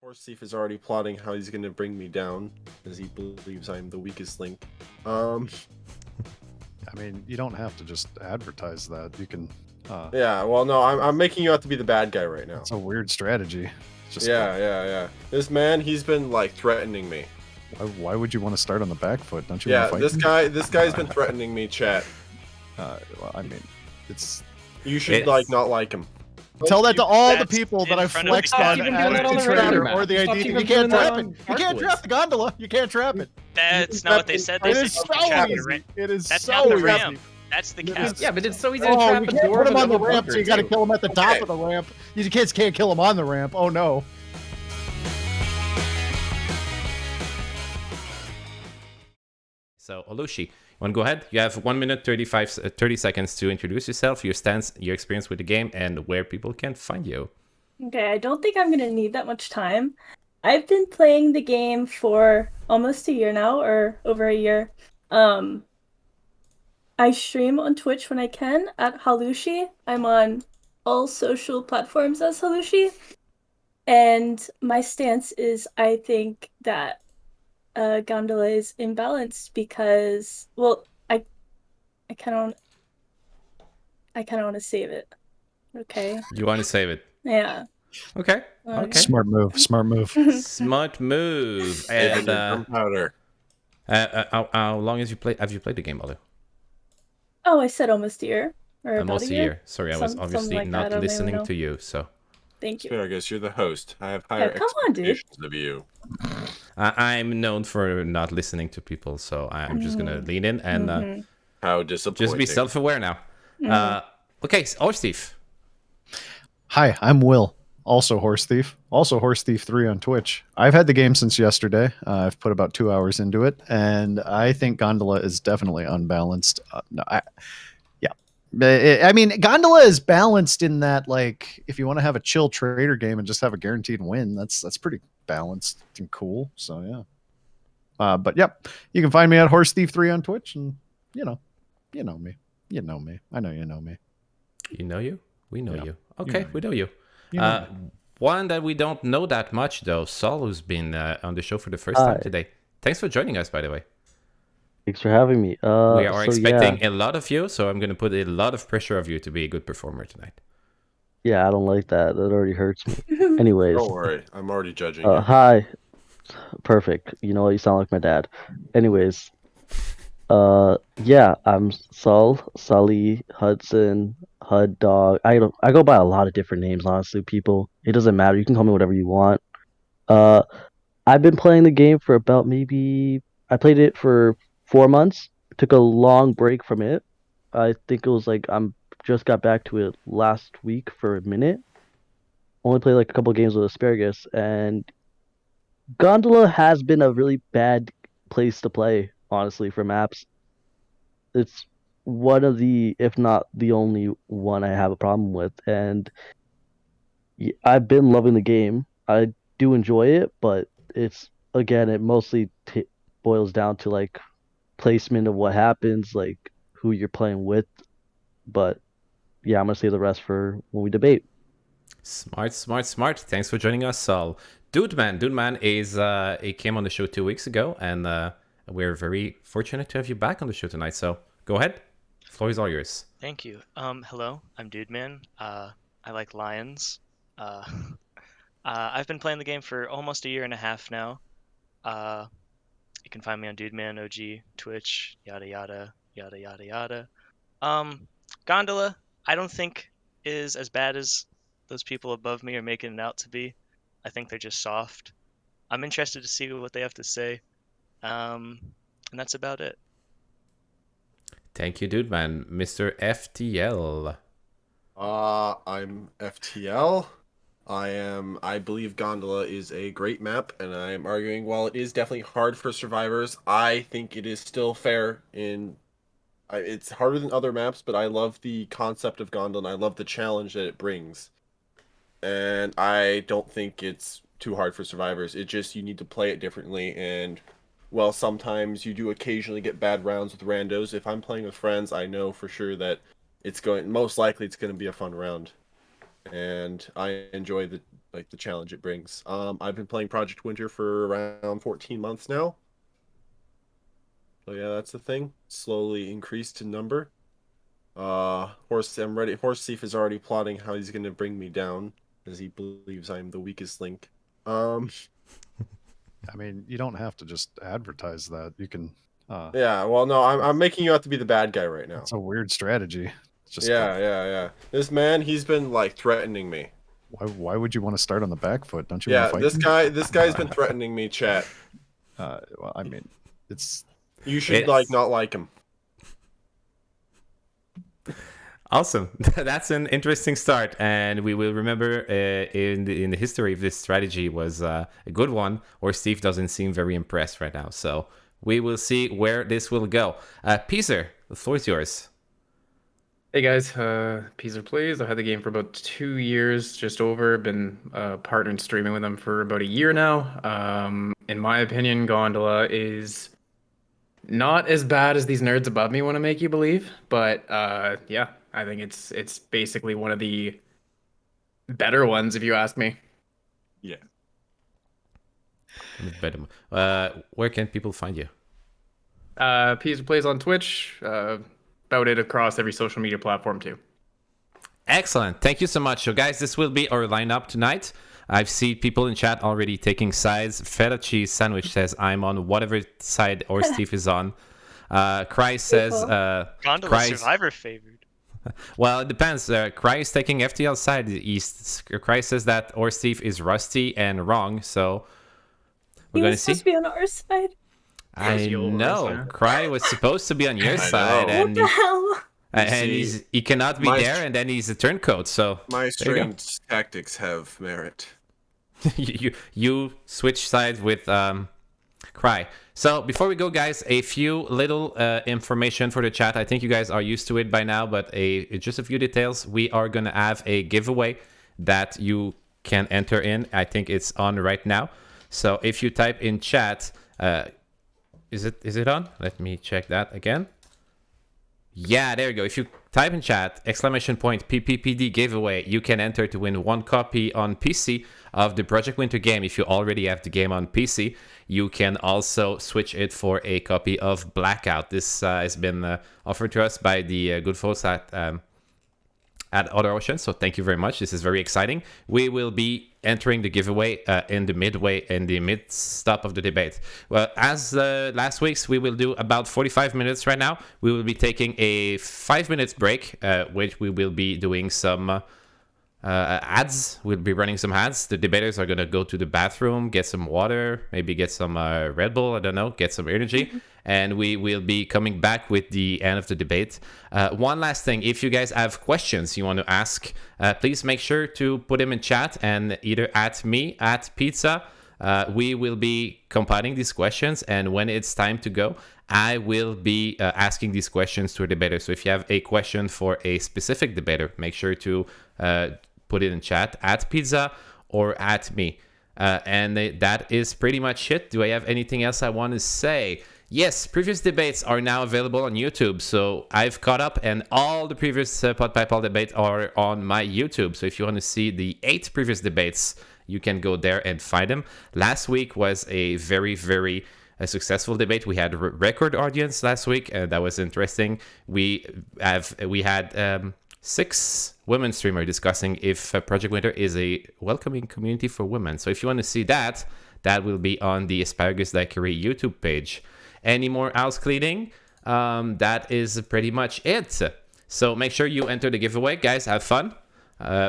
Horsethief is already plotting how he's going to bring me down, as he believes I'm the weakest link. I mean, you don't have to just advertise that. You can. Yeah, well, no, I'm making you out to be the bad guy right now. It's a weird strategy. Just yeah. This man, he's been like threatening me. Why would you want to start on the back foot? Don't you Yeah, want to this fight? guy's been threatening me, chat. Well, I mean, it's. You should like not like him. Tell that to all the That's people that in I've front of flexed the on game. as Stop the even traitor or the ID. You can't trap it. You can't Arclids. trap the gondola. You can't trap it. That's not what they said. They It said is you so can trap the easy. ramp. It is That's so not the easy. ramp. That's the cap. Yeah, but it's so easy to Oh, trap you a can't door put him with on the a ramp, so you got to too. kill him at the top of the ramp. You kids can't kill him on the ramp. Oh no. So, Hollushi, you want to go ahead? You have 1 minute, 30 seconds to introduce yourself, your stance, your experience with the game, and where people can find you. Okay, I don't think I'm gonna need that much time. I've been playing the game for almost a year now, or over a year. I stream on Twitch when I can at Hollushi. I'm on all social platforms as Hollushi. And my stance is I think that Gondola is imbalanced because, well, I kind of want to save it. Okay. You want to save it? Yeah. Okay. Okay. Smart move. Smart move. Smart move. And And gunpowder. how long have you played the game, Olu? Oh, I said almost a year. Or Almost about a year. Sorry, I was Something obviously like that, I not don't even listening know. to you. So Thank you. Asparagus, you're the host. I have higher come on, dude. expectations of you. I'm known for not listening to people. So I'm just gonna lean in and How disappointing. just be self-aware now. Okay, Horsethief. Hi, I'm Will. Also Horsethief. Also Horsethief 3 on Twitch. I've had the game since yesterday. I've put about 2 hours into it, and I think Gondola is definitely unbalanced. I mean, Gondola is balanced in that, like, if you want to have a chill trader game and just have a guaranteed win, that's pretty balanced and cool. So yeah. But yep, you can find me at Horsethief 3 on Twitch, and you know me. You know me. I know you know me. You know you? We know Yeah. you. Okay, know we know you. You know me. One that we don't know that much, though, Sul, who's been on the show for the first time today. Thanks for joining us, by the way. Thanks for having me. We are expecting a lot of you, so I'm going to put a lot of pressure of you to be a good performer tonight. Yeah, I don't like that. That already hurts me. Anyways, Don't worry, I'm already judging you. hi. Perfect. You know what? You sound like my dad. Anyways, yeah, I'm Sul, Sully, Hudson, Hud Dog. I go by a lot of different names, honestly, people. It doesn't matter. You can call me whatever you want. I've been playing the game for about I played it for 4 months. Took a long break from it. I think it was like I'm just got back to it last week for a minute. Only played like a couple games with Asparagus, and Gondola has been a really bad place to play, honestly, for maps. It's one of the, if not the only one I have a problem with, and I've been loving the game. I do enjoy it, but it's, again, it mostly boils down to like placement of what happens, like who you're playing with. But yeah, I'm gonna save the rest for when we debate. Smart. Thanks for joining us, Sul. Dudeman is he came on the show 2 weeks ago, and we're very fortunate to have you back on the show tonight. So go ahead, the floor is all yours. Thank you. Hello, I'm Dudeman. I like lions. I've been playing the game for almost a year and a half now. You can find me on DudemanOG, Twitch, yada yada yada yada yada. Gondola, I don't think is as bad as those people above me are making it out to be. I think they're just soft. I'm interested to see what they have to say. And that's about it. Thank you, Dudeman. Mr. FTL. I'm FTL. I believe Gondola is a great map, and I'm arguing while it is definitely hard for survivors, I think it is still fair it's harder than other maps, but I love the concept of Gondola, and I love the challenge that it brings. And I don't think it's too hard for survivors. It just, you need to play it differently, and well, sometimes you do occasionally get bad rounds with randos. If I'm playing with friends, I know for sure that most likely it's going to be a fun round. and I enjoy the challenge it brings. I've been playing Project Winter for around 14 months now. So yeah, that's the thing. Slowly increased in number. Horsethief is already plotting how he's gonna bring me down, as he believes I'm the weakest link. I mean, you don't have to just advertise that. You can. Yeah. Well, no, I'm making you out to be the bad guy right now. It's a weird strategy. It's just Yeah. This man, he's been like threatening me. Why would you want to start on the back foot? Don't you Yeah, want to fight? this guy's been threatening me, chat. Well, I mean, it's You should It's- not like him. Awesome. That's an interesting start, and we will remember in the history if this strategy was a good one, or Steve doesn't seem very impressed right now. So we will see where this will go. Peezer, the floor is yours. Hey guys, Peezer Plays. I've had the game for about 2 years, just over. Been partnered streaming with them for about a year now. In my opinion, Gondola is not as bad as these nerds above me want to make you believe, but yeah, I think it's basically one of the better ones if you ask me. Yeah. Where can people find you? Peezer Plays on Twitch. About it across every social media platform too. Excellent. Thank you so much. So, guys, this will be our lineup tonight. I've seen people in chat already taking sides. Feta Cheese Sandwich says, I'm on whatever side or Steve is on. Cry says... Gondola Cry's- Survivor favored. Well, it depends. Cry is taking FTL side. Cry says that or Steve is rusty and wrong, so we're He going to was see. supposed to be on our side. I Yours, know. huh? Cry was supposed to be on your I side, know. What the hell? and see, he cannot be my- there, and then he's a turncoat, so My there you go. strange tactics have merit. you switch sides with Cry. So before we go, guys, a few little information for the chat. I think you guys are used to it by now, but just a few details. We are gonna have a giveaway that you can enter in. I think it's on right now. So if you type in chat, is it on? Let me check that again. Yeah, there you go. If you type in chat, !PPPD giveaway, you can enter to win 1 copy on PC of the Project Winter game. If you already have the game on PC, you can also switch it for a copy of Blackout. This has been offered to us by the good folks at Other Ocean, so thank you very much. This is very exciting. We will be entering the giveaway in the mid stop of the debate. Well, as last week's, we will do about 45 minutes right now. We will be taking a 5 minutes break, which we will be doing some ads. We'll be running some ads. The debaters are going to go to the bathroom, get some water, maybe get some Red Bull, I don't know, get some energy. And we will be coming back with the end of the debate. One last thing, if you guys have questions you want to ask, please make sure to put them in chat and either at me, at Pizza. We will be compiling these questions, and when it's time to go, I will be asking these questions to a debater. So if you have a question for a specific debater, make sure to put it in chat at Pizza or at me. And that is pretty much it. Do I have anything else I want to say? Yes, previous debates are now available on YouTube. So I've caught up, and all the previous Pod by Paul debates are on my YouTube. So if you want to see the 8 previous debates, you can go there and find them. Last week was a very, very successful debate. We had a record audience last week, and that was interesting. We had 6 women streamers discussing if Project Winter is a welcoming community for women. So if you want to see that, that will be on the Asparagus Daiquiri YouTube page. Any more house cleaning? That is pretty much it. So make sure you enter the giveaway. Guys, have fun.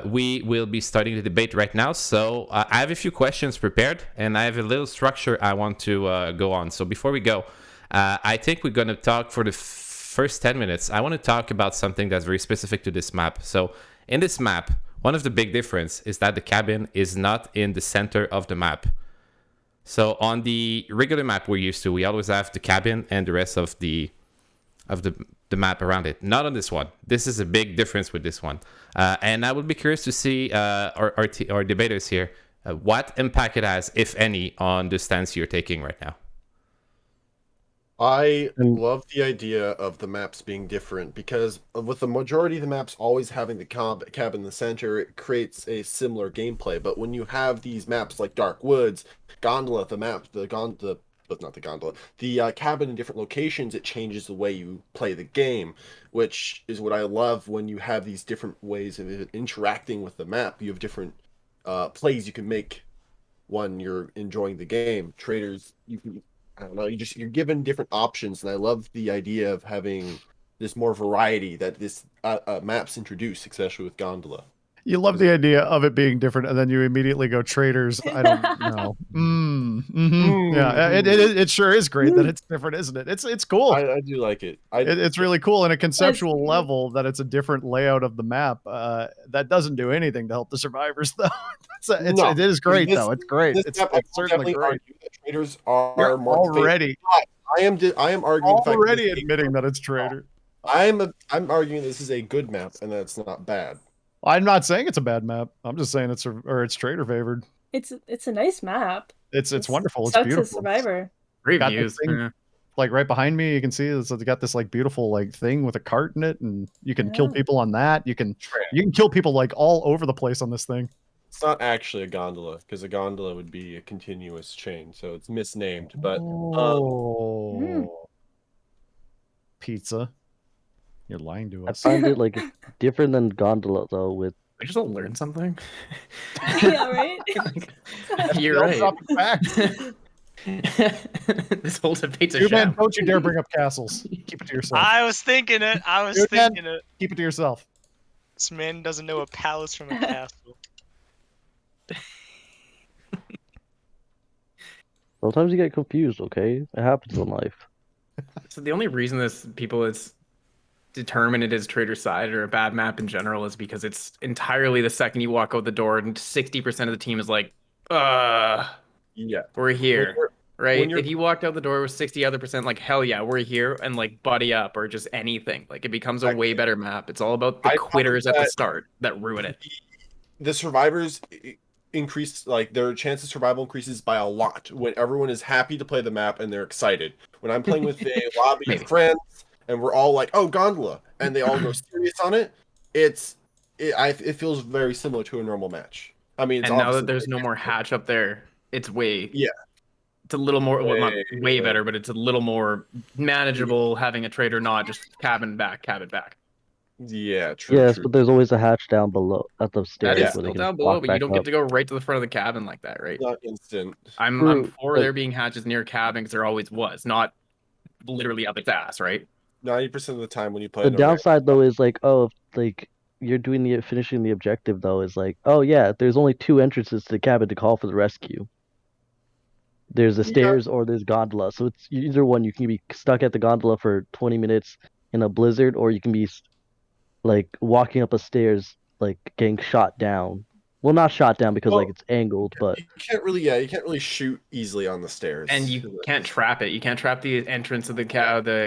We will be starting the debate right now. So I have a few questions prepared, and I have a little structure I want to go on. So before we go, I think we're going to talk for the first 10 minutes. I want to talk about something that's very specific to this map. So in this map, one of the big difference is that the cabin is not in the center of the map. So on the regular map we're used to, we always have the cabin and the rest of the map around it. Not on this one. This is a big difference with this one. And I would be curious to see our debaters here, what impact it has, if any, on the stance you're taking right now. I And- love the idea of the maps being different because with the majority of the maps always having the cab in the center, it creates a similar gameplay. But when you have these maps like Dark Woods, Gondola, but not the gondola, the cabin in different locations, it changes the way you play the game, which is what I love when you have these different ways of interacting with the map. You have different plays you can make when you're enjoying the game. Traders, you can, I don't know, you're given different options, and I love the idea of having this more variety that this maps introduce, especially with Gondola. You love the idea of it being different, and then you immediately go traitors. I don't know. Yeah, it sure is great that it's different, isn't it? It's cool. I do like it. It's really cool in a conceptual cute. level that it's a different layout of the map. That doesn't do anything to help the survivors, though. No. It is great, This- though. It's great. This It's map, I will certainly definitely great. argue that traders are You're more already I am arguing the fact that already this is a admitting good that it's traitor. map. I'm arguing this is a good map and that it's not bad. I'm not saying it's a bad map. I'm just saying it's traitor favored. It's a nice map. It's wonderful. It's sucks as beautiful. Survivor. Great Got this views. thing- Yeah. Like right behind me, you can see it's got this like beautiful like thing with a cart in it, and you can kill Yeah. people on that. You can kill people like all over the place on this thing. It's not actually a gondola because a gondola would be a continuous chain, so it's misnamed. But Pizza, you're lying to I us. find it like it's different than Gondola though. With I just all learned something. Yeah, right. You're right. Dropping facts. This whole debate's a Dude, man, sham. don't you dare bring up castles. Keep it to yourself. I was thinking it. Dude, man. Thinking it. Keep it to yourself. This man doesn't know a palace from a castle. sometimes you get confused. Okay, it happens in life. So the only reason people is determine it as traitor side or a bad map in general is because it's entirely the second you walk out the door and 60% of the team is like, yeah, we're here. Right? when you're- If you walked out the door with 60 other percent, like, hell yeah, we're here, and like buddy up or just anything, like it becomes a way better map. It's all about the I quitters found at the that- start that ruin it. the survivors increase, like their chance of survival increases by a lot when everyone is happy to play the map and they're excited. When I'm playing with a lobby Maybe. of friends and we're all like, "Oh, gondola," and they all go serious on it, it feels very similar to a normal match. I mean, it's And now obviously that there's no more hatch up there, it's way it's a little more well, not Way way better. better, but it's a little more manageable having a traitor not just cabin back. Yeah, true. Yes, true. but there's always a hatch down below at the That stairs is where still they can down below, walk but you back don't up. get to go right to the front of the cabin like that, right? Not instant. I'm True, for but- there being hatches near cabin because there always was, not literally up its ass, right? 90% of the time when you play The in a ranked- downside though is like, oh, if, like you're doing the finishing the objective though is like, oh yeah, there's only 2 entrances to the cabin to call for the rescue. There's the Yeah. stairs or there's gondola. So it's either one. You can be stuck at the gondola for 20 minutes in a blizzard, or you can be like walking up a stairs, like getting shot down. Well, not shot down because like Well, it's angled, but you can't really shoot easily on the stairs. And you can't trap it. You can't trap the entrance of the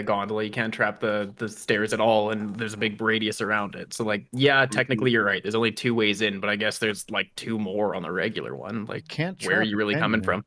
gondola. You can't trap the stairs at all, and there's a big radius around it. So like, yeah, technically you're right. There's only 2 ways in, but I guess there's like 2 more on the regular one. Like, Can't where are trap you it, really can coming you? from?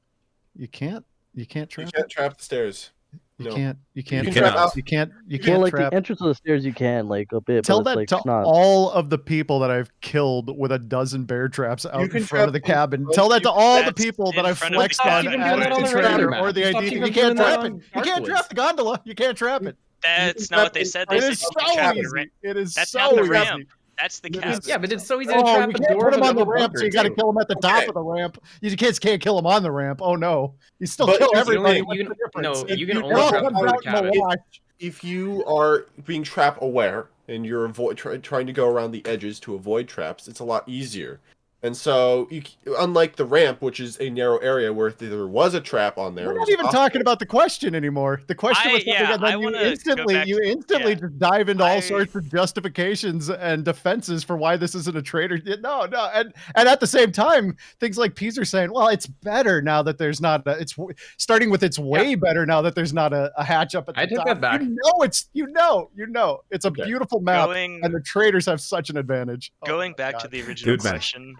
You can't You trap can't it. trap the stairs. You no. can't. You can't. can trap. trap- You can't. You well, can't like trap. the entrance of the stairs you can like a bit, Tell but that it's to like not. all of the people that I've killed with a dozen bear traps out in can front of the trap in cabin. front Tell of that to you. all the That's people in that I've front of the flexed cabin. on Stop even as doing that a on the traitor regular or map. the Stop idea that even you can't doing that trap it. on You can't Darkwoods. trap the gondola. You can't trap it. That's can not what trap they in said. front They It of said is you can so trap the easy. ramp. It is That's so not the easy. ramp. That's the It is- cabin. Yeah, but it's so easy to Oh, trap you the can't door put of him on the a ramp, bunker, so you got to too. kill him at the top Okay. of the ramp. You kids can't kill him on the ramp. Oh no, you still But kill here's the everybody. thing, What's you the can- no, difference? you can It only all trap comes the out in the cabin. wash. If you are being trap aware and you're trying to go around the edges to avoid traps, it's a lot easier. And so, unlike the ramp, which is a narrow area where if there was a trap on there, We're it not was even possible. talking about the question anymore. The question was something, yeah, and then I you wanna go instantly, back you to- instantly yeah. just dive into all I- sorts of justifications and defenses for why this isn't a traitor. No, and at the same time, things like Peezer saying, "Well, it's better now that there's not. It's starting with it's way better now that there's not a hatch up at the I take top." that back. You know, it's a Okay. beautiful map, Going and the traitors have such an advantage. Oh going my back to God. the original Dude, man. question,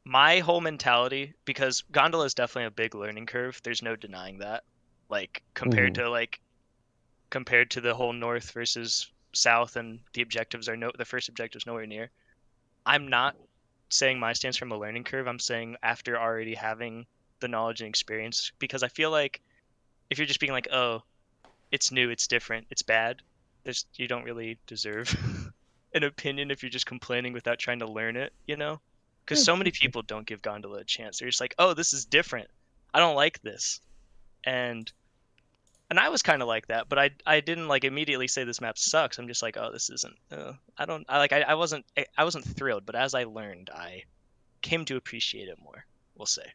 my whole mentality, because gondola is definitely a big learning curve. There's no denying that. like compared to the whole north versus south, and the first objective's nowhere near. I'm not saying my stance from a learning curve. I'm saying after already having the knowledge and experience, because I feel like if you're just being like, oh, it's new, it's different, it's bad, you don't really deserve an opinion if you're just complaining without trying to learn it, you know? Because so many people don't give Gondola a chance. They're just like, oh, this is different, I don't like this. And I was kind of like that, but I didn't like immediately say this map sucks. I'm just like, oh, this isn't. I wasn't thrilled, but as I learned, I came to appreciate it more. We'll say.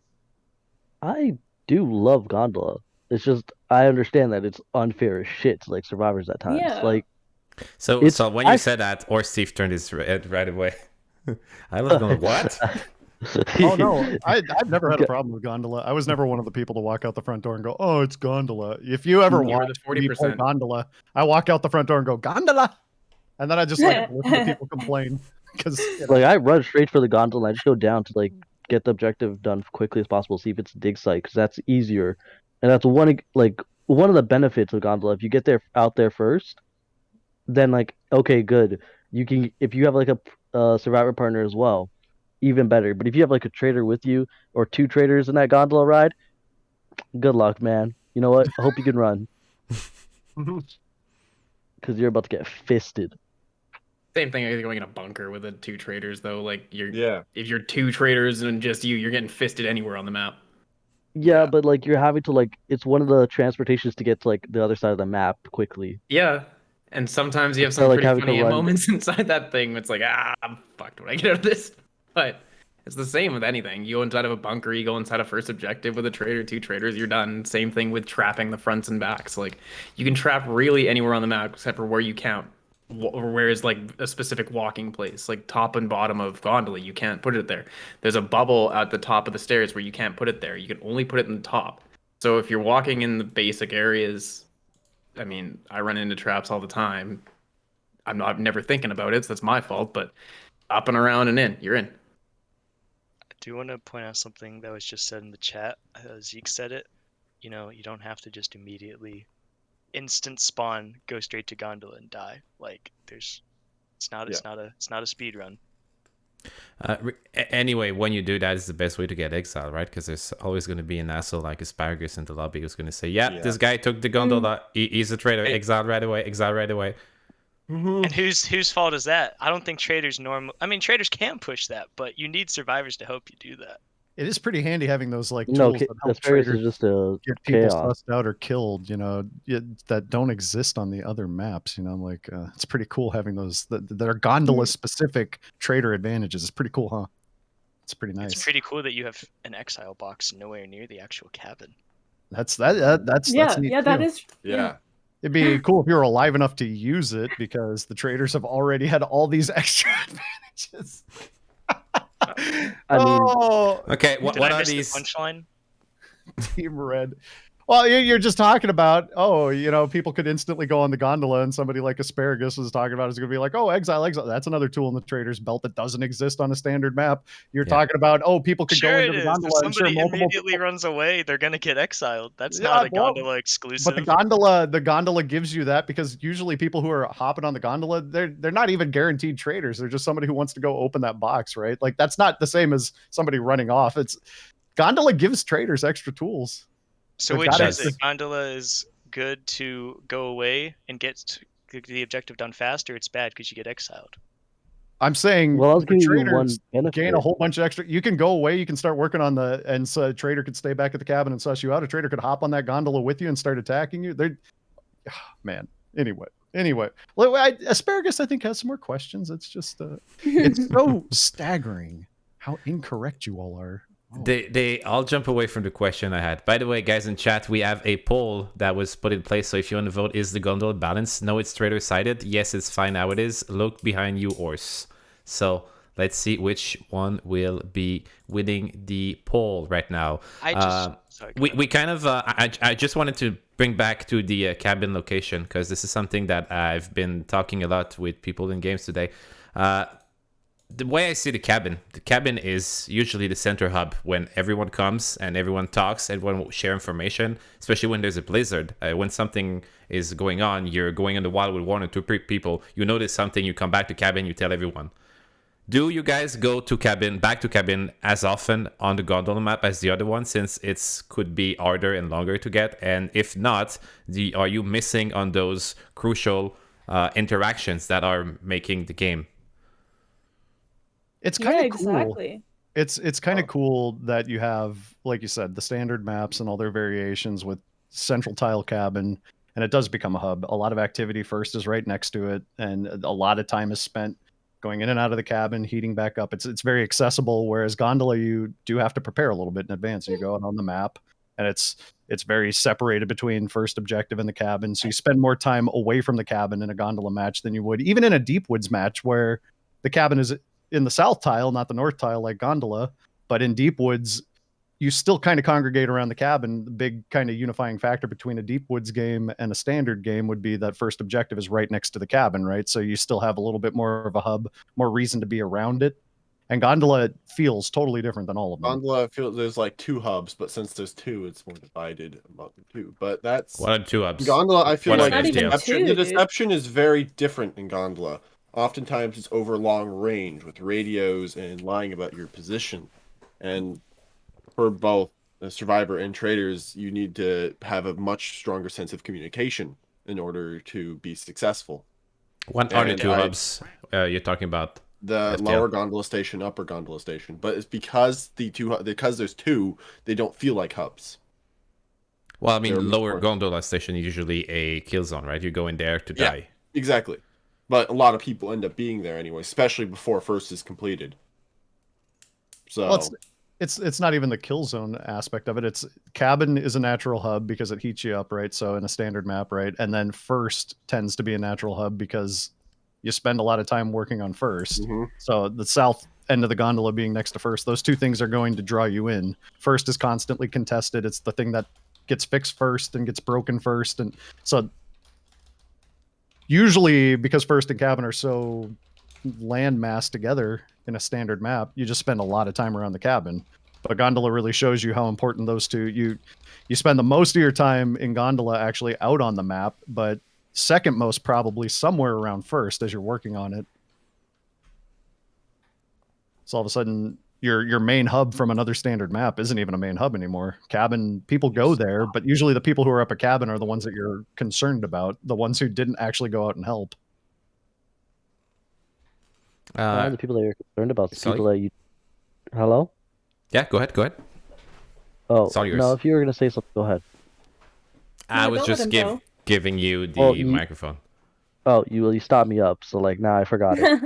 I do love Gondola. It's just I understand that it's unfair as shit to like survivors at times. Yeah. Like So when you said that, Horsethief turned his head right away. I was going, what? Oh no, I've never had a problem with Gondola. I was never one of the people to walk out the front door and go, "Oh, it's Gondola." If you ever You were watch the me play 40%. Gondola, I walk out the front door and go, "Gondola," and then I just like listen to people complain because like I run straight for the Gondola. And I just go down to like get the objective done quickly as possible. See if it's a dig site because that's easier, and that's one of the benefits of Gondola. If you get there out there first, then like okay, good. You can if you have like a survivor partner as well, even better. But if you have like a traitor with you or two traitors in that Gondola ride, good luck, man. You know what? I hope you can run because you're about to get fisted. Same thing as going in a bunker with the two traitors, though. Like Yeah. if you're two traitors and just you're getting fisted anywhere on the map. Yeah, Yeah. but like you're having to like it's one of the transportations to get to like the other side of the map quickly. Yeah, and sometimes you have So, some like, pretty having to funny run- moments inside that thing. It's like, I'm fucked when I get out of this. But it's the same with anything. You go inside of a bunker, you go inside a first objective with a traitor, two traitors, you're done. Same thing with trapping the fronts and backs. Like you can trap really anywhere on the map except for where you count, or where is like a specific walking place, like top and bottom of Gondola. You can't put it there. There's a bubble at the top of the stairs where you can't put it there. You can only put it in the top. So if you're walking in the basic areas, I mean, I run into traps all the time. I'm never thinking about it, so that's my fault. But up and around and in, you're in. I do want to point out something that was just said in the chat. Zeke said it. You know, you don't have to just immediately instant spawn, go straight to Gondola and die. Like it's not a speed run. Anyway, when you do that, it's the best way to get exiled, right? Because there's always going to be an asshole like Asparagus in the lobby who's going to say, yeah, this guy took the Gondola. He's a traitor. Exiled right away. Exiled right away. And whose fault is that? I don't think traitors traitors can push that, but you need survivors to help you do that. it is pretty handy having those like No, tools that help Asparagus traders is just a get people chaos. sussed out or killed, that don't exist on the other maps. Like it's pretty cool having those that are Gondola specific trader advantages. It's pretty cool, huh? It's pretty nice. It's pretty cool that you have an exile box nowhere near the actual cabin. That's Yeah, neat that too. is. Yeah. It'd be cool if you were alive enough to use it because the traders have already had all these extra advantages. I mean, Okay, Did what I are miss these? the punchline? Team Red. Well, you're just talking about, people could instantly go on the Gondola, and somebody like Asparagus was talking about is going to be like, oh, exile. That's another tool in the trader's belt that doesn't exist on a standard map. You're talking about, people could Sure go it into the is. Gondola If and share somebody multiple immediately runs away, they're gonna get exiled. That's Yeah, not a well, Gondola exclusive. But the gondola gives you that because usually people who are hopping on the gondola, they're not even guaranteed traders. They're just somebody who wants to go open that box, right? Like that's not the same as somebody running off. It's gondola gives traders extra tools. So They've which got is it. it? Gondola is good to go away and get the objective done faster. It's bad because you get exiled. I'm saying well, I was the giving you one traders benefit. gain a whole bunch of extra. You can go away. You can start working on so a trader could stay back at the cabin and suss you out. A trader could hop on that gondola with you and start attacking you. Man. Anyway. Well, Asparagus, I think, has some more questions. It's just, it's so staggering how incorrect you all are. Oh. They all jump away from the question I had. By the way, guys in chat, we have a poll that was put in place. So if you want to vote, is the gondola balanced? No, it's traitor sided. Yes, it's fine how it is. Look behind you, Ors. So let's see which one will be winning the poll right now. We kind of I just wanted to bring back to the cabin location because this is something that I've been talking a lot with people in games today. the way I see the cabin is usually the center hub when everyone comes and everyone talks, everyone will share information, especially when there's a blizzard. When something is going on, you're going in the wild with 1 or 2 people, you notice something, you come back to cabin, you tell everyone. Do you guys go to back to cabin as often on the gondola map as the other one, since it could be harder and longer to get? And if not, are you missing on those crucial interactions that are making the game? It's kind of exactly. cool. It's kind of cool that you have, like you said, the standard maps and all their variations with central tile cabin, and it does become a hub. A lot of activity first is right next to it, and a lot of time is spent going in and out of the cabin, heating back up. It's very accessible, whereas gondola, you do have to prepare a little bit in advance. You go out on the map, and it's very separated between first objective and the cabin, so you spend more time away from the cabin in a gondola match than you would even in a deep woods match, where the cabin is in the south tile, not the north tile like gondola. But in deep woods, you still kind of congregate around the cabin. The big kind of unifying factor between a deep woods game and a standard game would be that first objective is right next to the cabin, right? So you still have a little bit more of a hub, more reason to be around it. And gondola feels totally different than all of them. Gondola feels there's like 2 hubs, but since there's 2, it's more divided among the 2. But that's What are 2 hubs? Gondola. I feel What like are Not they, even Dale? two, the dude. deception is very different in gondola. Oftentimes it's over long range with radios and lying about your position. And for both the survivor and traitors, you need to have a much stronger sense of communication in order to be successful. What are the And 2 hubs you're talking about? The FTL. lower gondola station, upper gondola station, but it's because because there's 2, they don't feel like hubs. Well, I mean, They're lower more- gondola station is usually a kill zone, right? You go in there to Yeah. die. Exactly. But a lot of people end up being there anyway, especially before first is completed. So Well, it's not even the kill zone aspect of it. It's cabin is a natural hub because it heats you up, right? So in a standard map, right? And then first tends to be a natural hub because you spend a lot of time working on first. Mhm. So the south end of the gondola being next to first, those 2 things are going to draw you in. First is constantly contested. It's the thing that gets fixed first and gets broken first. And so usually, because first and cabin are so landmass together in a standard map, you just spend a lot of time around the cabin. But gondola really shows you how important those 2. You spend the most of your time in gondola actually out on the map, but second most probably somewhere around first as you're working on it. So all of a sudden your main hub from another standard map isn't even a main hub anymore. Cabin, people go there, but usually the people who are up a cabin are the ones that you're concerned about, the ones who didn't actually go out and help. The people that you're concerned about, the Sully? people that you. Hello? Yeah, go ahead. Oh, It's all yours. no, if you were going to say something, go ahead. I No, was don't let just him go. giving you the Well, you- microphone. Oh, you stopped me up, so like now I forgot it.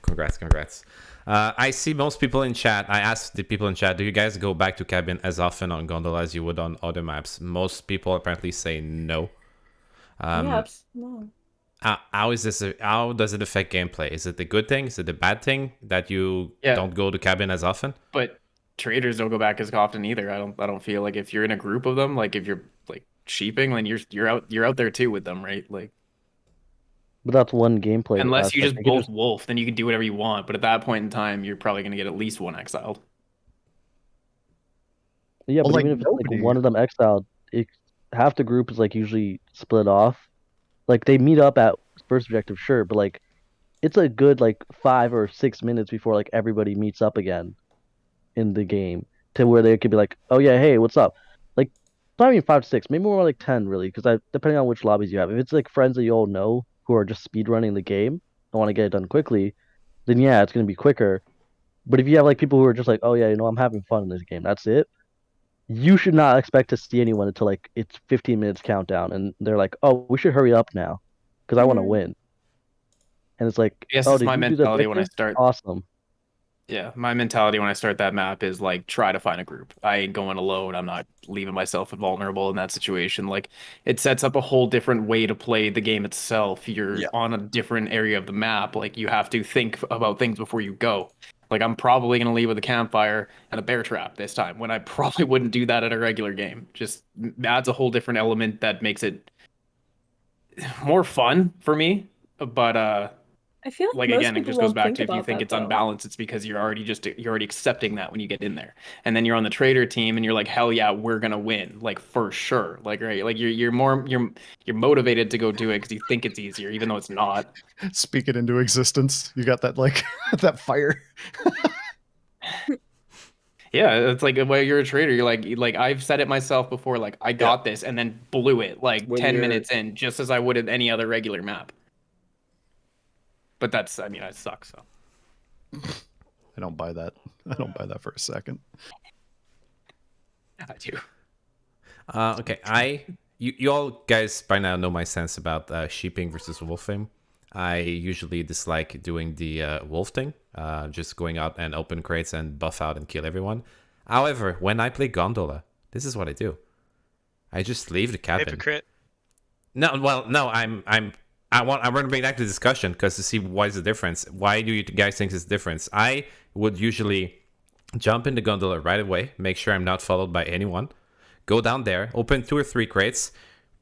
Congrats. I see most people in chat. I asked the people in chat, do you guys go back to cabin as often on gondola as you would on other maps? Most people apparently say no. No. How does it affect gameplay? Is it a good thing? Is it a bad thing that you Yeah. don't go to cabin as often? But traitors don't go back as often either. I don't feel like if you're in a group of them, like if you're like sheeping, then you're out there too with them, right? Like But that's one gameplay. unless you aspect. just You can both wolf, then you can do whatever you want. But at that point in time, you're probably gonna get at least 1 exiled. Yeah, Well, but like, even if it's like nobody- one of them exiled, half the group is like usually split off. Like they meet up at first objective, sure, but like it's a good like 5 or 6 minutes before like everybody meets up again in the game to where they could be like, oh yeah, hey, what's up? Like not even 5 to 6, maybe more like 10 really, because depending on which lobbies you have. If it's like friends that you all know who are just speedrunning the game and want to get it done quickly, then yeah, it's gonna be quicker. But if you have like people who are just like, oh yeah, I'm having fun in this game, that's it. You should not expect to see anyone until like it's 15 minutes countdown, and they're like, "Oh, we should hurry up now, because I want to Mhm. win." And it's like, Yes, "Oh, that's did my you do the mentality when I objective? start. Awesome." Yeah, my mentality when I start that map is like try to find a group. I ain't going alone. I'm not leaving myself vulnerable in that situation. Like it sets up a whole different way to play the game itself. You're Yeah. on a different area of the map. Like you have to think about things before you go. Like I'm probably gonna leave with a campfire and a bear trap this time when I probably wouldn't do that at a regular game. Just adds a whole different element that makes it more fun for me. But I feel like most again, it people just goes won't back think to if you about think that, it's though. unbalanced, it's because you're already accepting that when you get in there, and then you're on the traitor team and you're like, hell yeah, we're gonna win, like for sure, like right, like you're motivated to go do it because you think it's easier, even though it's not. Speak it into existence. You got that like that fire. Yeah, it's like when you're a traitor, you're like I've said it myself before, like I got this, and then blew it like When 10 you're- minutes in, just as I would at any other regular map. But that's, I mean, I suck, so. I don't buy that. I don't buy that for a second. I do. Okay, you all guys by now know my sense about sheeping versus wolfing. I usually dislike doing the wolf thing, just going out and open crates and buff out and kill everyone. However, when I play Gondola, this is what I do. I just leave the cabin. Hypocrite. No, well, no, I want to bring back the discussion because to see why is the difference. Why do you guys think it's difference? I would usually jump in the gondola right away, make sure I'm not followed by anyone, go down there, open 2 or 3 crates,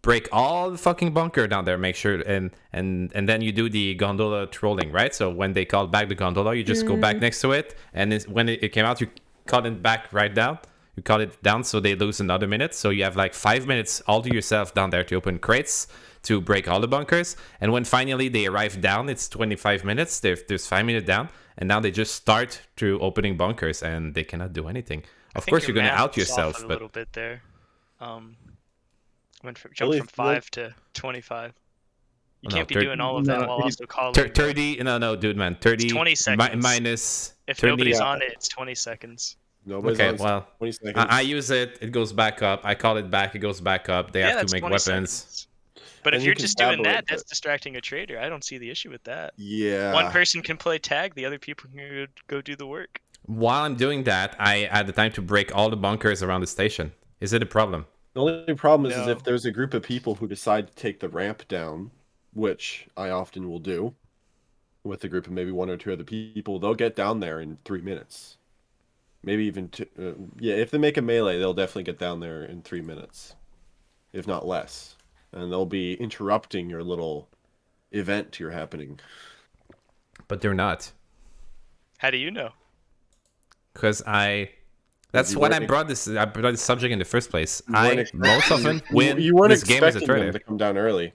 break all the fucking bunker down there, make sure, and then you do the gondola trolling, right? So when they call back the gondola, you just go back next to it, and when it came out, you cut it back right down. You cut it down so they lose another minute. So you have like 5 minutes all to yourself down there to open crates, to break all the bunkers. And when finally they arrive down, it's 25 minutes. There's 5 minutes down. And now they just start to opening bunkers and they cannot do anything. Of course, you're going to out yourself. A But little bit there. Jumped Really, from 5 to 25. You No, can't be 30 doing all of that no, while also calling. 30, no, dude, man. 30 It's 20 seconds. minus If 30. nobody's on it, it's 20 seconds. Nobody's Okay, on well, 20 seconds. I use it. It goes back up. I call it back. It goes back up. They have that's to make 20 weapons. seconds. But And if you you're can just doing tabulate that, it. that's distracting a traitor. I don't see the issue with that. Yeah. One person can play tag, the other people can go do the work. While I'm doing that, I had the time to break all the bunkers around the station. Is it a problem? The only problem is No. if there's a group of people who decide to take the ramp down, which I often will do, with a group of maybe 1 or 2 other people, they'll get down there in 3 minutes. Maybe even yeah, if they make a melee, they'll definitely get down there in 3 minutes, if not less. And they'll be interrupting your little event you're happening. But they're not. How do you know? Because that's You what weren't I brought this subject in the first place. You weren't I expecting- most often win You weren't this game as a expecting them traitor. to come down early.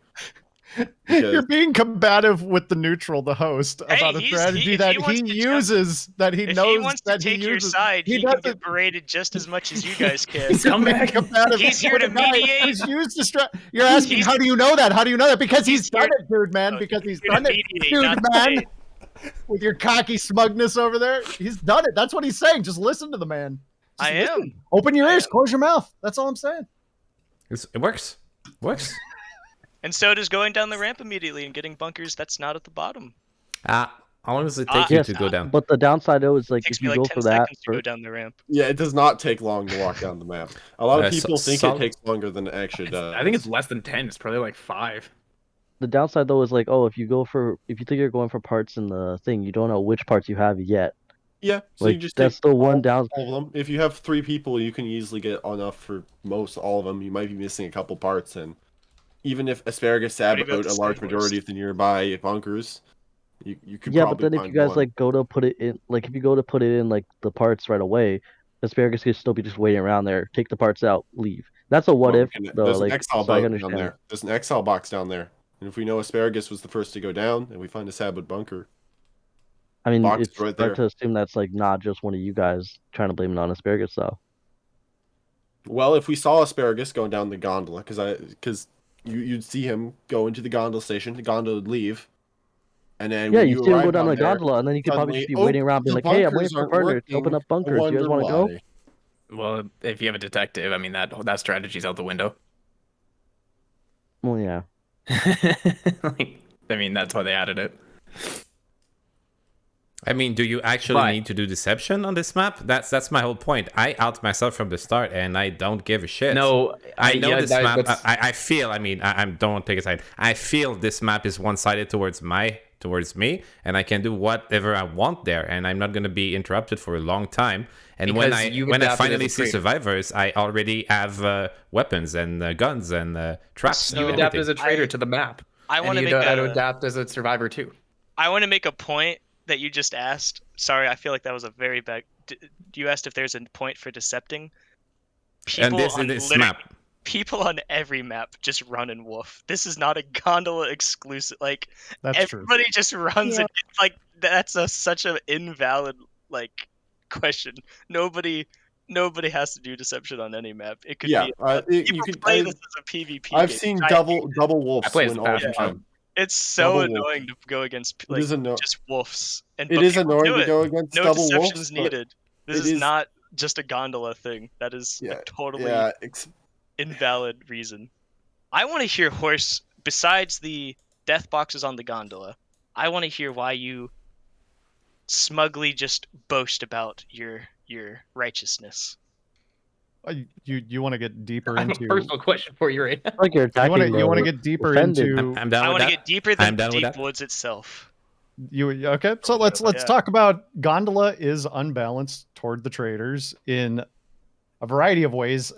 You're Because being combative with the neutral, the host, Hey, about a he's- strategy if that he wants he to uses, that he If knows he wants to that he take your uses. side, he can doesn't- get berated just as much as you guys can. Come back. combative He's here with to a guy mediate. who's used You're asking, He's- how do you know that? How do you know that? Because he's He's done here- it, dude, man. Oh, Because he's Here to done it, mediate, dude, not man. play. With your cocky smugness over there, he's done it. That's what he's saying. Just listen to the man. Just I listen. am. Open your I ears. am. Close your mouth. That's all I'm saying. It works. Works. And so does going down the ramp immediately and getting bunkers that's not at the bottom. How long does it take you Yes, to go down? But the downside though is It like takes if me you like go 10 for that, seconds to go down the ramp. yeah, it does not take long to walk down the map. A lot of people think Sol- it takes longer than it actually does. I think it's less than 10. It's probably like 5. the downside though is like, oh, if you think you're going for parts in the thing, you don't know which parts you have yet. Yeah, so Like you just that's take the one down. all of them. If you have 3 people, you can easily get enough for most all of them. You might be missing a couple parts, and even if Asparagus What about sabotage the a large Star Wars? majority of the nearby bunkers, you could Yeah, but probably then if find you guys one. like go to put it in, like if you go to put it in like the parts right away, Asparagus could still be just waiting around there. Take the parts out, leave. That's a what Well, if though. there's Like an exile so I boat understand. down there. There's an exile box down there, and if we know Asparagus was the first to go down, and we find a sabot bunker, I mean, box it's is right hard there. to assume that's like not just one of you guys trying to blame it on Asparagus though. well, if we saw Asparagus going down the gondola, because you'd see him go into the gondola station, the gondola would leave, and then Yeah, when you see him go arrive down the there, gondola, and then you could probably just be suddenly, waiting around, being the like, "Hey, I'm bunkers waiting for aren't partners to open working. up bunkers. I You guys wonder want to go?" why. Well, if you have a detective, I mean that strategy's out the window. Well, yeah. Like, I mean, that's why they added it. I mean, do you actually But- need to do deception on this map? That's my whole point. I out myself from the start, and I don't give a shit. No, I know yeah, this map. that's- I feel. I mean, I don't want to take a side. I feel this map is one-sided towards me, and I can do whatever I want there, and I'm not going to be interrupted for a long time. And when Because I you when I adapted finally as a see traitor. survivors, I already have weapons and guns and traps. So- you and adapt everything. as a traitor to the map. I And want to you make know how to a, adapt as a survivor too. I want to make a point that you just asked. Sorry, I feel like that was a very bad. You asked if there's a point for decepting. And this is map. People on every map just run and wolf. This is not a gondola exclusive. Like That's true. everybody just runs Yeah. and like that's such an invalid like question. Nobody has to do deception on any map. It could Yeah, be. you People could. play this as a PvP. I've game. seen I double I wolves play as win the all the fast time. one. It's so double wolf. annoying to go against It like is anno- just wolves. And It but is people annoying do to it. go against No double deceptions wolves. needed. This it is is- not just a gondola thing. That is a totally Yeah, invalid reason. I want to hear Horse. Besides the death boxes on the gondola, I want to hear why you smugly just boast about your righteousness. You want to get deeper I have a into personal question for you right now. Like you're you want attacking to the get deeper offended. into I'm down I with want to that. get deeper I'm than down the with deep that. woods itself. you. Okay, so let's Yeah. talk about Gondola is unbalanced toward the traders in a variety of ways.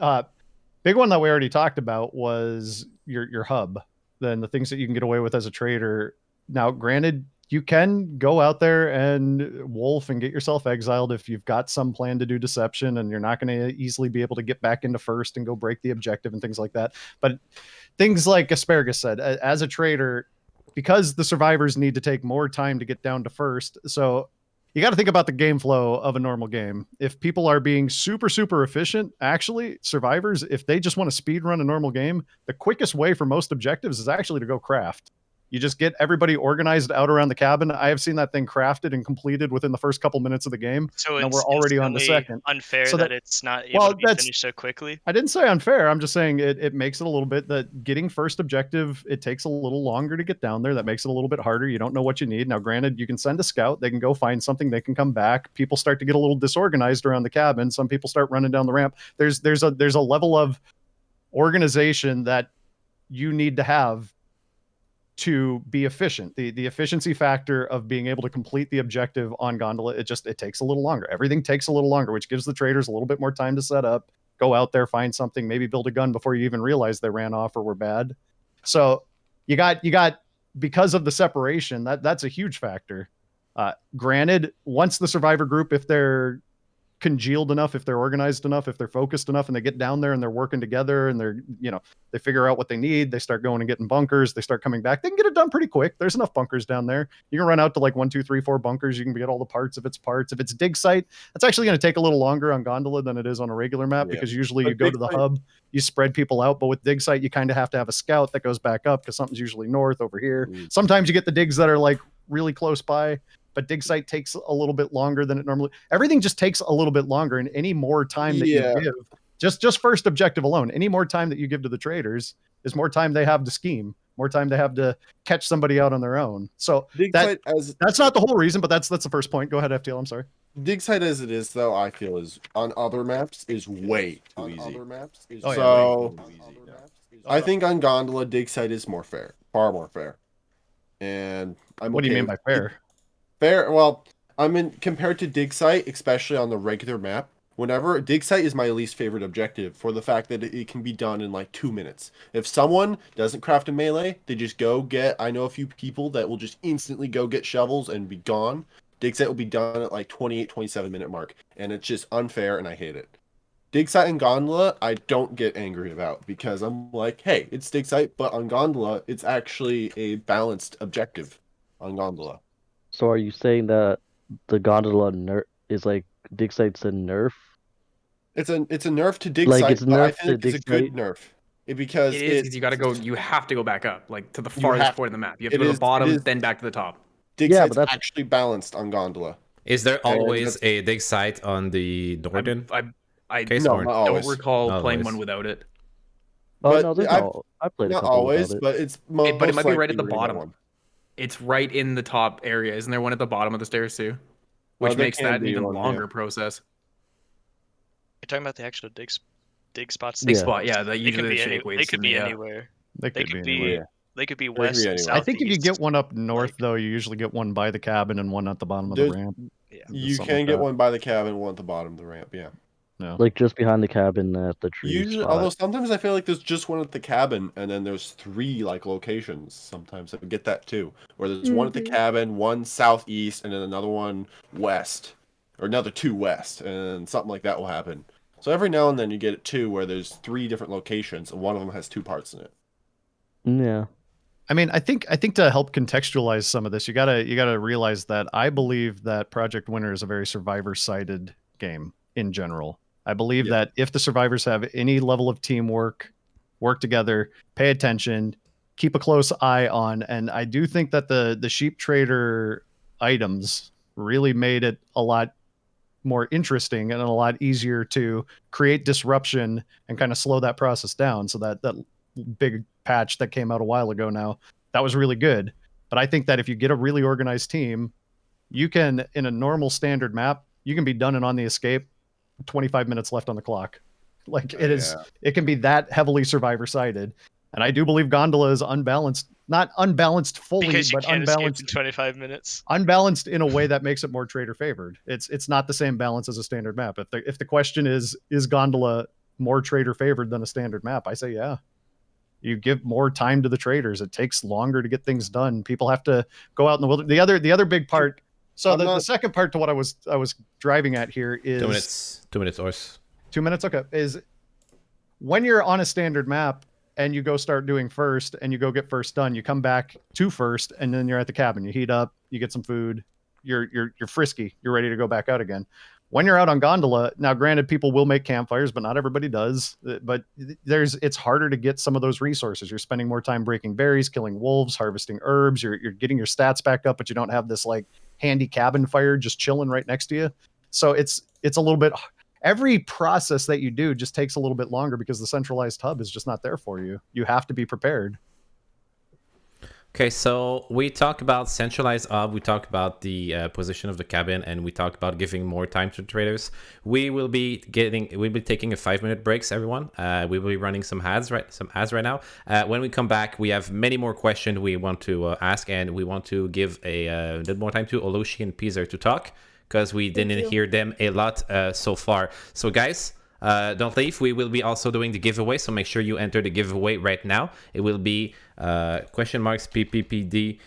Big one that we already talked about was your hub, then the things that you can get away with as a trader. Now, granted, you can go out there and wolf and get yourself exiled if you've got some plan to do deception and you're not going to easily be able to get back into first and go break the objective and things like that. But things like Asparagus said, as a trader, because the survivors need to take more time to get down to first, so you got to think about the game flow of a normal game. If people are being super, super efficient, actually, survivors, if they just want to speed run a normal game, the quickest way for most objectives is actually to go craft. You just get everybody organized out around the cabin. I have seen that thing crafted and completed within the first couple minutes of the game. So And it's we're already on the instantly second. unfair So that, that- it's not able well, to be that's- finished so quickly. I didn't say unfair. I'm just saying it makes it a little bit that getting first objective, it takes a little longer to get down there. That makes it a little bit harder. You don't know what you need. Now, granted, you can send a scout. They can go find something. They can come back. People start to get a little disorganized around the cabin. Some people start running down the ramp. There's a level of organization that you need to have to be efficient. The efficiency factor of being able to complete the objective on Gondola, it takes a little longer. Everything takes a little longer, which gives the traders a little bit more time to set up, go out there, find something, maybe build a gun before you even realize they ran off or were bad. So you got because of the separation, that's a huge factor. Granted, once the survivor group, if they're congealed enough, if they're organized enough, if they're focused enough, and they get down there and they're working together and they figure out what they need, they start going and getting bunkers, they start coming back, they can get it done pretty quick. There's enough bunkers down there. You can run out to like 1, 2, 3, 4 bunkers. You can get all the parts if it's parts. If it's dig site, that's actually going to take a little longer on Gondola than it is on a regular map, Yeah. because usually But you go dig to the site- hub, you spread people out, but with dig site, you kind of have to have a scout that goes back up because something's usually north over here. Sometimes you get the digs that are like really close by, but dig site takes a little bit longer than it normally. Everything just takes a little bit longer, and any more time that Yeah. you give, just first objective alone, any more time that you give to the traders is more time they have to scheme, more time they have to catch somebody out on their own. So Dig that- site as that's not the whole reason, but that's the first point. Go ahead, FTL. I'm sorry. dig site as it is though, I feel is on other maps is way too easy. Oh, yeah, So way too easy. I think on Gondola, dig site is more fair, far more fair. And I'm What do you okay mean by with- fair? Fair. Well, I mean, compared to dig site, especially on the regular map, whenever dig site is my least favorite objective for the fact that it can be done in like 2 minutes. If someone doesn't craft a melee, they just go get. I know a few people that will just instantly go get shovels and be gone. Dig site will be done at like 28, 27 minute mark, and it's just unfair, and I hate it. Dig site and Gondola, I don't get angry about because I'm like, hey, it's dig site, but on Gondola, it's actually a balanced objective on Gondola. So are you saying that the gondola nerf is like dig site's a nerf? It's a nerf to dig Like, site, it's but I nerf think to it's a dig good site? nerf. Because It is because you got to go. You have to go back up, like to the You farthest have- point of the map. You have to it go to is- the bottom, it is- then back to the top. dig Yeah, site's but that's- actually balanced on Gondola. Is there And always that's- a dig site on the northern I case? No, or- not don't always. recall Not playing always. one without it. Oh But no, there's I've- no. I played a Not couple always, without it. but it's But it might be right at the likely we're gonna get bottom. one. It's right in the top area. Isn't there one at the bottom of the stairs too? Which there makes can that an be even one, yeah. longer process. You're talking about the actual dig spots. Dig Spot, yeah. That They usually could be the any, shake weights. they could and be the, anywhere. They They could could be be anywhere. they could be could west be and anywhere. I think if you southeast. get one up north, like- though, you usually get one by the cabin and one at the bottom of the There's- ramp. Yeah. You Something can like get that. one by the cabin, one at the bottom of the ramp. Yeah. No. Like just behind the cabin at the tree Usually, spot. although sometimes I feel like there's just one at the cabin, and then there's 3 like locations. Sometimes I get that too, where there's one at the Mhm. cabin, one southeast, and then another one west, or another 2 west, and something like that will happen. So every now and then you get it too, where there's 3 different locations, and one of them has 2 parts in it. Yeah. I mean, I think to help contextualize some of this, you gotta realize that I believe that Project Winter is a very survivor-sided game in general. I believe Yeah. that if the survivors have any level of teamwork, work together, pay attention, keep a close eye on, and I do think that the sheep trader items really made it a lot more interesting and a lot easier to create disruption and kind of slow that process down. So that big patch that came out a while ago now, that was really good. But I think that if you get a really organized team, you can, in a normal standard map, you can be done and on the escape, 25 minutes left on the clock. Like it can be that heavily survivor sided. And I do believe Gondola is unbalanced, not unbalanced fully, Because you but can't escape in unbalanced 25 minutes. unbalanced in a way that makes it more trader favored. It's not the same balance as a standard map. If the question is Gondola more trader favored than a standard map, I say yeah. You give more time to the traders. It takes longer to get things done. People have to go out in the wilderness. The other big part. So the second part to what I was driving at here is 2 minutes. 2 minutes, Ors. 2 minutes. Okay, is when you're on a standard map and you go start doing first and you go get first done, you come back to first and then you're at the cabin. You heat up, you get some food, you're frisky, you're ready to go back out again. When you're out on Gondola, now granted people will make campfires, but not everybody does. But it's harder to get some of those resources. You're spending more time breaking berries, killing wolves, harvesting herbs. You're getting your stats back up, but you don't have this like handy cabin fire just chilling right next to you. So it's a little bit, every process that you do just takes a little bit longer because the centralized hub is just not there for you. You have to be prepared. Okay, so we talk about centralized hub, we talk about the position of the cabin, and we talk about giving more time to traders. We'll be taking a 5-minute breaks, everyone. We will be running some ads right now. When we come back, we have many more questions we want to ask, and we want to give a little more time to Hollushi and Peezer to talk because we didn't hear them a lot so far. So guys, don't leave. We will be also doing the giveaway, so make sure you enter the giveaway right now. It will be $PPPD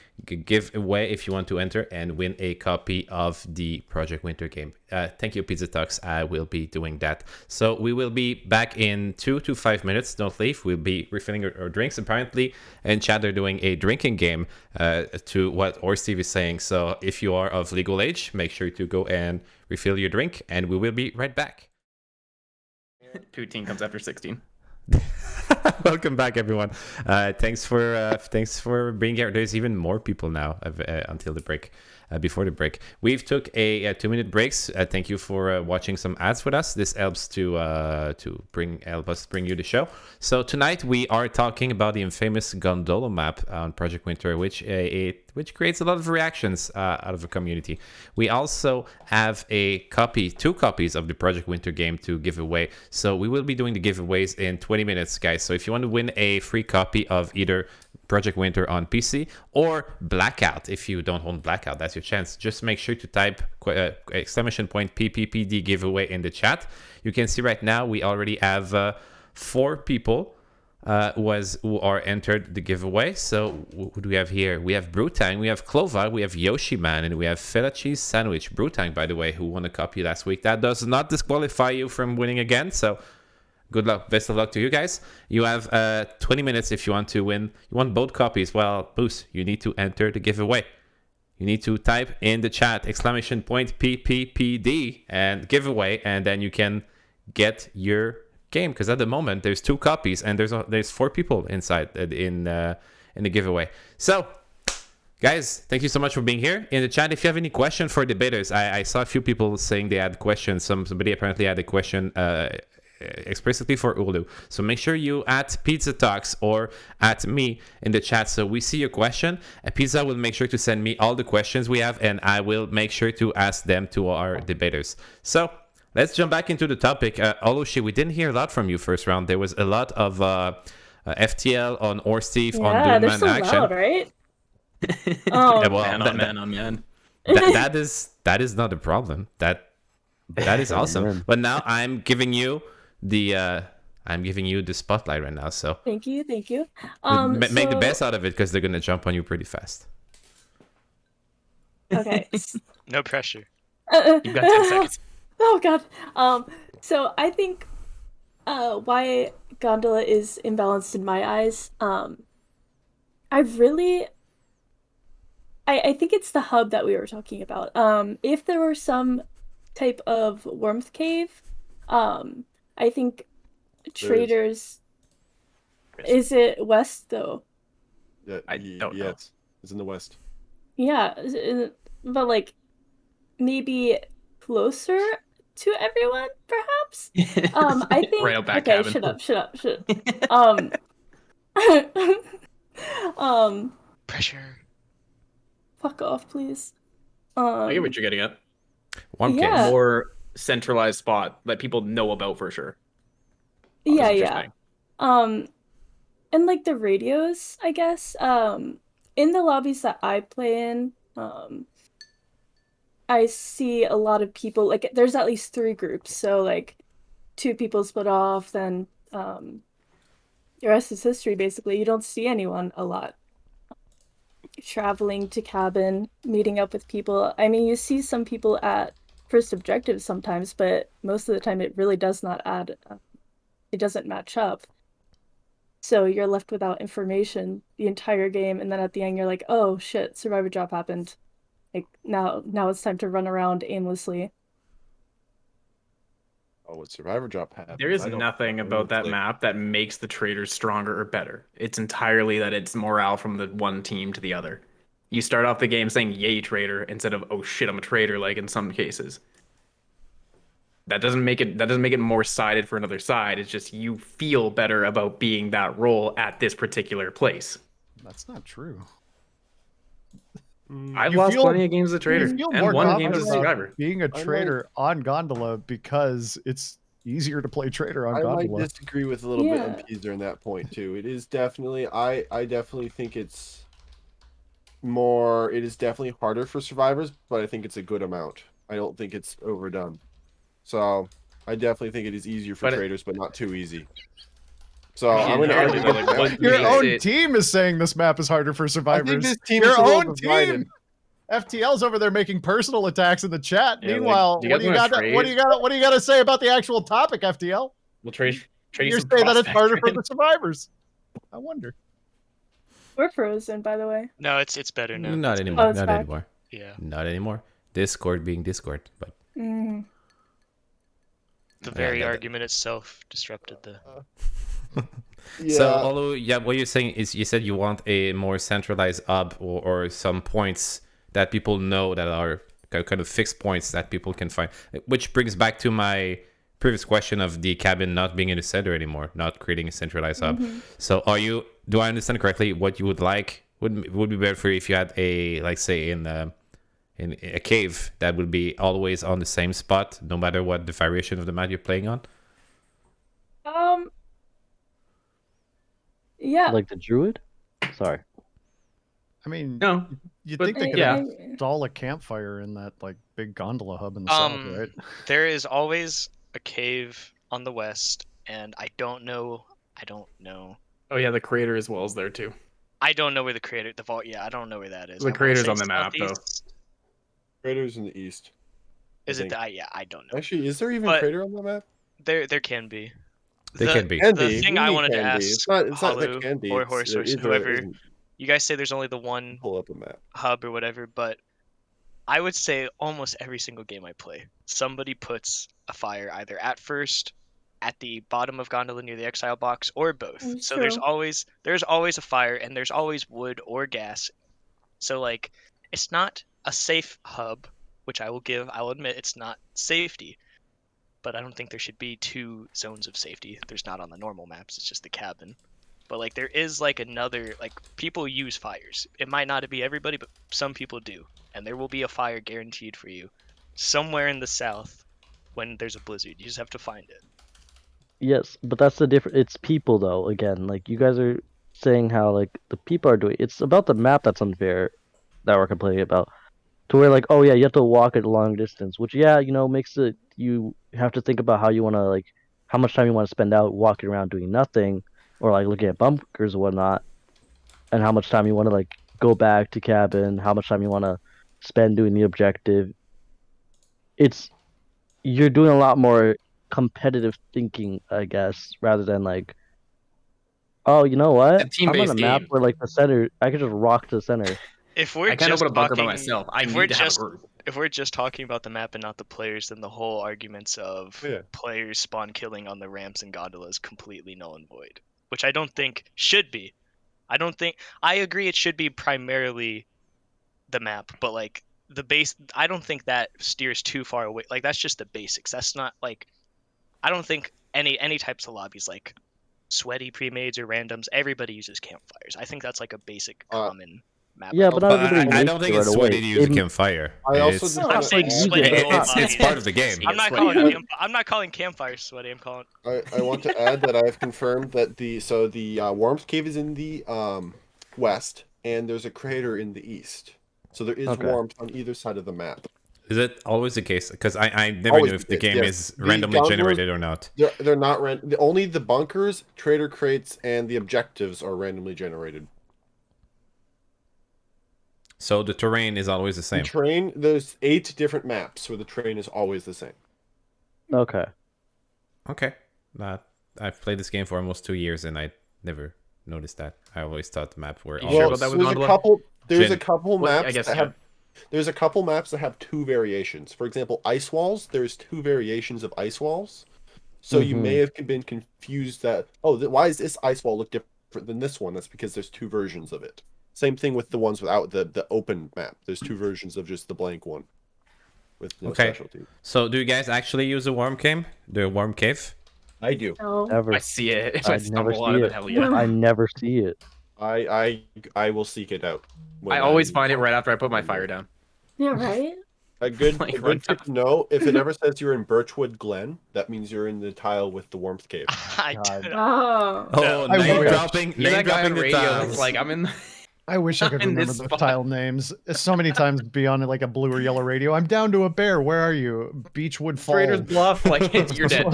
giveaway if you want to enter and win a copy of the Project Winter game. Thank you, Pizza Talks. I will be doing that. So we will be back in 2 to 5 minutes. Don't leave. We'll be refilling our drinks. Apparently, in chat, they're doing a drinking game to what Horsethief is saying. So if you are of legal age, make sure to go and refill your drink, and we will be right back. 15 comes after 16. Welcome back, everyone. Thanks for being here. There's even more people now until the break. Before the break, we've took a 2-minute breaks. Thank you for watching some ads with us. This helps to help us bring you the show. So tonight we are talking about the infamous Gondola map on Project Winter, which creates a lot of reactions out of the community. We also have two copies of the Project Winter game to give away. So we will be doing the giveaways in 20 minutes, guys. So if you want to win a free copy of either Project Winter on PC or Blackout, if you don't own Blackout, that's your chance. Just make sure to type !PPPD giveaway in the chat. You can see right now we already have 4 people who are entered the giveaway. So who do we have here? We have Brutang, we have Clova, we have Yoshi Man, and we have Feta Cheese Sandwich. Brutang, by the way, who won a copy last week. That does not disqualify you from winning again. So good luck. Best of luck to you guys. You have 20 minutes if you want to win. You want both copies. Well, Boost, you need to enter the giveaway. You need to type in the chat !PPPD and giveaway, and then you can get your game. Because at the moment there's 2 copies and there's 4 people inside in the giveaway. So, guys, thank you so much for being here in the chat. If you have any question for debaters, I saw a few people saying they had questions. Somebody apparently had a question explicitly for Ulu. So make sure you at Pizza Talks or at me in the chat so we see your question. Pizza will make sure to send me all the questions we have, and I will make sure to ask them to our debaters. So let's jump back into the topic. Hollushi, we didn't hear a lot from you first round. There was a lot of FTL on Horsethief, on DudemanOG so action. loud, right? Oh, Yeah, well, Man on man. that is not a problem. That is awesome. Amen. But now I'm giving you the spotlight right now. So Thank you. make the So- best out of it because they're gonna jump on you pretty fast. Okay. No pressure. You've got 10 seconds. Oh god. So I think why Gondola is imbalanced in my eyes. I think it's the hub that we were talking about. If there were some type of warmth cave, I think traitors. Is it west though? Yeah, I don't know. yes, it's in the west. Yeah, but like maybe closer to everyone, perhaps. I think. Right out back Okay, cabin. shut up. Pressure. Fuck off, please. I get what you're getting at. One Yeah. case. More centralized spot that people know about for sure. Yeah, Opposite you're yeah. saying. And like the radios, I guess. In the lobbies that I play in, I see a lot of people, like there's at least 3 groups. So like 2 people split off, then the rest is history basically. You don't see anyone a lot. Traveling to cabin, meeting up with people. I mean, you see some people at first objective sometimes, but most of the time it really does not add, it doesn't match up. So you're left without information the entire game, and then at the end you're like, oh shit, survivor drop happened. Like now it's time to run around aimlessly. Oh, what survivor drop happened? There is I don't nothing know. about that Like, map that makes the traitors stronger or better. It's entirely that it's morale from the one team to the other. You start off the game saying "Yay, traitor" instead of "Oh shit, I'm a traitor," like in some cases. That doesn't make it more sided for another side. It's just you feel better about being that role at this particular place. That's not true. I've You lost feel- plenty of games as a traitor You feel and more won confident games as a about survivor. being a might- traitor on Gondola because it's easier to play traitor on I might Gondola. disagree with a little bit on Yeah. Peezer in that point too. It is definitely I definitely think it's more. It is definitely harder for survivors, but I think it's a good amount. I don't think it's overdone. So I definitely think it is easier for But traders, but not too easy. So Yeah, I'm gonna entirely, argue though, with like, that. what Your makes own it- team is saying this map is harder for I survivors. think this team Your is a little own divided. team. FTL's over there making personal attacks in the chat. Yeah, like, Meanwhile, do you what guys do you wanna got? trade? What do you got to say about the actual topic, FTL? We'll trade You're some saying that it's prospect harder for in. the survivors. I wonder. We're frozen, by the way. No, it's better now. Not It's anymore. Oh, it's Not back. anymore. Yeah. Not anymore. Discord being Discord, but Mm. The Yeah, very that- argument itself disrupted the. Yeah. So, although, yeah, what you're saying is you said you want a more centralized hub or some points that people know that are kind of fixed points that people can find. Which brings back to my previous question of the cabin not being in the center anymore, not creating a centralized hub. So, do I understand correctly what you would like? Would be better for you if you had a, like, say, in a cave that would be always on the same spot, no matter what the variation of the map you're playing on? Yeah. Like the druid? Sorry. I mean, No, you'd but- think they could yeah. install a campfire in that like big gondola hub in the south, right? There is always a cave on the west, and I don't know. Oh yeah, the crater as well is there too. I don't know where the vault. Yeah, I don't know where that is. The I wanna crater's say on the map, though. southeast. Craters in the east. Is it? think. Yeah, I don't know. Actually, is there even But- a crater on the map? There can be. They can be. Can The be. thing What do I you wanted to can be? ask It's not that Hollow can be. or It's- Horse there or is or whoever, isn't. you guys say there's only the one Pull up a map. hub or whatever, but I would say almost every single game I play, somebody puts a fire either at first, at the bottom of Gondola near the exile box, or both. That's So there's true. always a fire, and there's always wood or gas. So like, it's not a safe hub, which I'll admit it's not safety. But I don't think there should be 2 zones of safety. There's not on the normal maps, it's just the cabin. But like there is like another, like, people use fires. It might not be everybody, but some people do. And there will be a fire guaranteed for you somewhere in the south when there's a blizzard. You just have to find it. Yes, but that's the difference. It's people though. Again, like you guys are saying how like the people are doing. It's about the map that's unfair that we're complaining about. To where like, oh yeah, you have to walk a long distance, which makes it you have to think about how you want to like how much time you want to spend out walking around doing nothing, or like looking at bunkers or whatnot, and how much time you want to like go back to cabin, how much time you want to spend doing the objective. You're doing a lot more competitive thinking, I guess, rather than like, oh, you know what? A I'm on team-based a map game. where like the center, I could just rock to the center. If we're I can't just open a bunker by talking, myself. I if need we're to have a just group. if we're just talking about the map and not the players, then the whole arguments of Yeah. players spawn killing on the ramps and gondolas is completely null and void, which I don't think should be. I agree it should be primarily the map, but like the base, I don't think that steers too far away. Like that's just the basics. That's not like, I don't think any types of lobbies like sweaty pre-mades or randoms, everybody uses campfires. I think that's like a basic common map. Yeah, but not But everybody I makes don't think it it's right sweaty away. to use a It- campfire. I also It's- just I'm wanna saying add- sweaty It's- gold it's part of the game. I'm not Sweaty. calling I'm not calling campfires sweaty. I'm calling. I want to add that I have confirmed that the warmth cave is in the west, and there's a crater in the east. So there is Okay. warmth on either side of the map. Is it always the case? Because I never Always knew if the the case, game yes. is The randomly gondolas- generated or not. They're not only the bunkers, traitor crates, and the objectives are randomly generated. So the terrain is always the The same. terrain, there's 8 different maps where the terrain is always the same. Okay. Okay. I've played this game for almost 2 years and I never noticed that. I always thought the map were You all sure Well, about that with there's a Gondola? couple. There's Jin. a couple Well, I maps guess, that yeah. have. There's a couple maps that have 2 variations. For example, ice walls. There's 2 variations of ice walls. So you may have been confused that why does this ice wall look different than this one? That's because there's 2 versions of it. Same thing with the ones without the open map. There's 2 versions of just the blank one, with no Okay. specialty. So do you guys actually use a worm cave? The worm cave? I do. No. Never. I see it. If I I never stumble on see it, it. then hell yeah. I never see it. I will seek it out. when I always I'm- find it right after I put my fire down. Yeah, right? A good, Like, a run good tip to know, if it ever says you're in Birchwood Glen, that means you're in the tile with the warmth cave. I God. don't- Oh. Oh, I name wish. dropping, You're name that guy on dropping the radio tiles. that's like, I'm in. I wish I could In remember this those spot. tile names. So many times be on like a blue or yellow radio. I'm down to a bear. Where are you? Beechwood Falls. Trader's Bluff. Like, you're dead.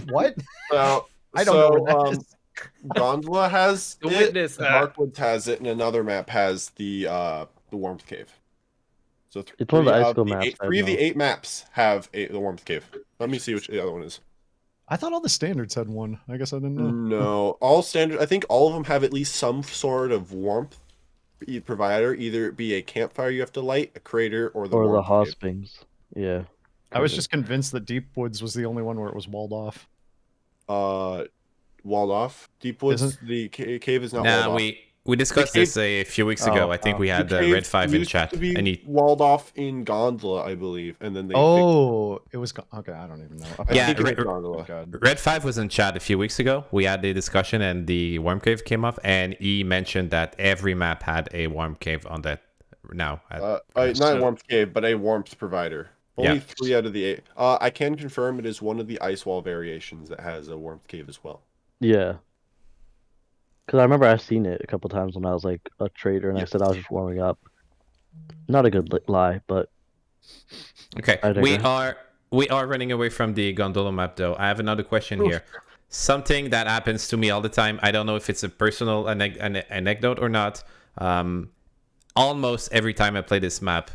What? So, I don't know where that is. Gondola has The it, witness, Darkwood has it, and another map has the warmth cave. So It's one of the three icicle maps, I 3 of the know. 8 maps have the warmth cave. Let me see which the other one is. I thought all the standards had one. I guess I didn't know. No, all standard. I think all of them have at least some sort of warmth provider. Either it be a campfire you have to light, a crater, or the Or the warmth hot cave. springs. Yeah. I was just convinced that Deep Woods was the only one where it was walled off. Walled off. Deep Woods. Isn't- The cave is not Nah, walled off. we discussed The cave- this a few weeks ago. I think we had The Red cave 5 in used chat. to be And he, walled off in Gondola, I believe, and then they Oh, it was okay. I don't even know. fixed it. Yeah, I think it was Red- Gondola. Oh, God. Red 5 was in chat a few weeks ago. We had a discussion and the worm cave came up and he mentioned that every map had a worm cave on that now. Not a warmth cave, but a warmth provider. Only Yeah. 3 out of the 8. I can confirm it is one of the ice wall variations that has a warmth cave as well. Yeah. Because I remember I've seen it a couple times when I was like a trader and I Yeah. said I was just warming up. Not a good lie, but Okay, I we digress. are running away from the gondola map though. I have another question Oof. here. Something that happens to me all the time. I don't know if it's a personal anecdote or not. Almost every time I play this map,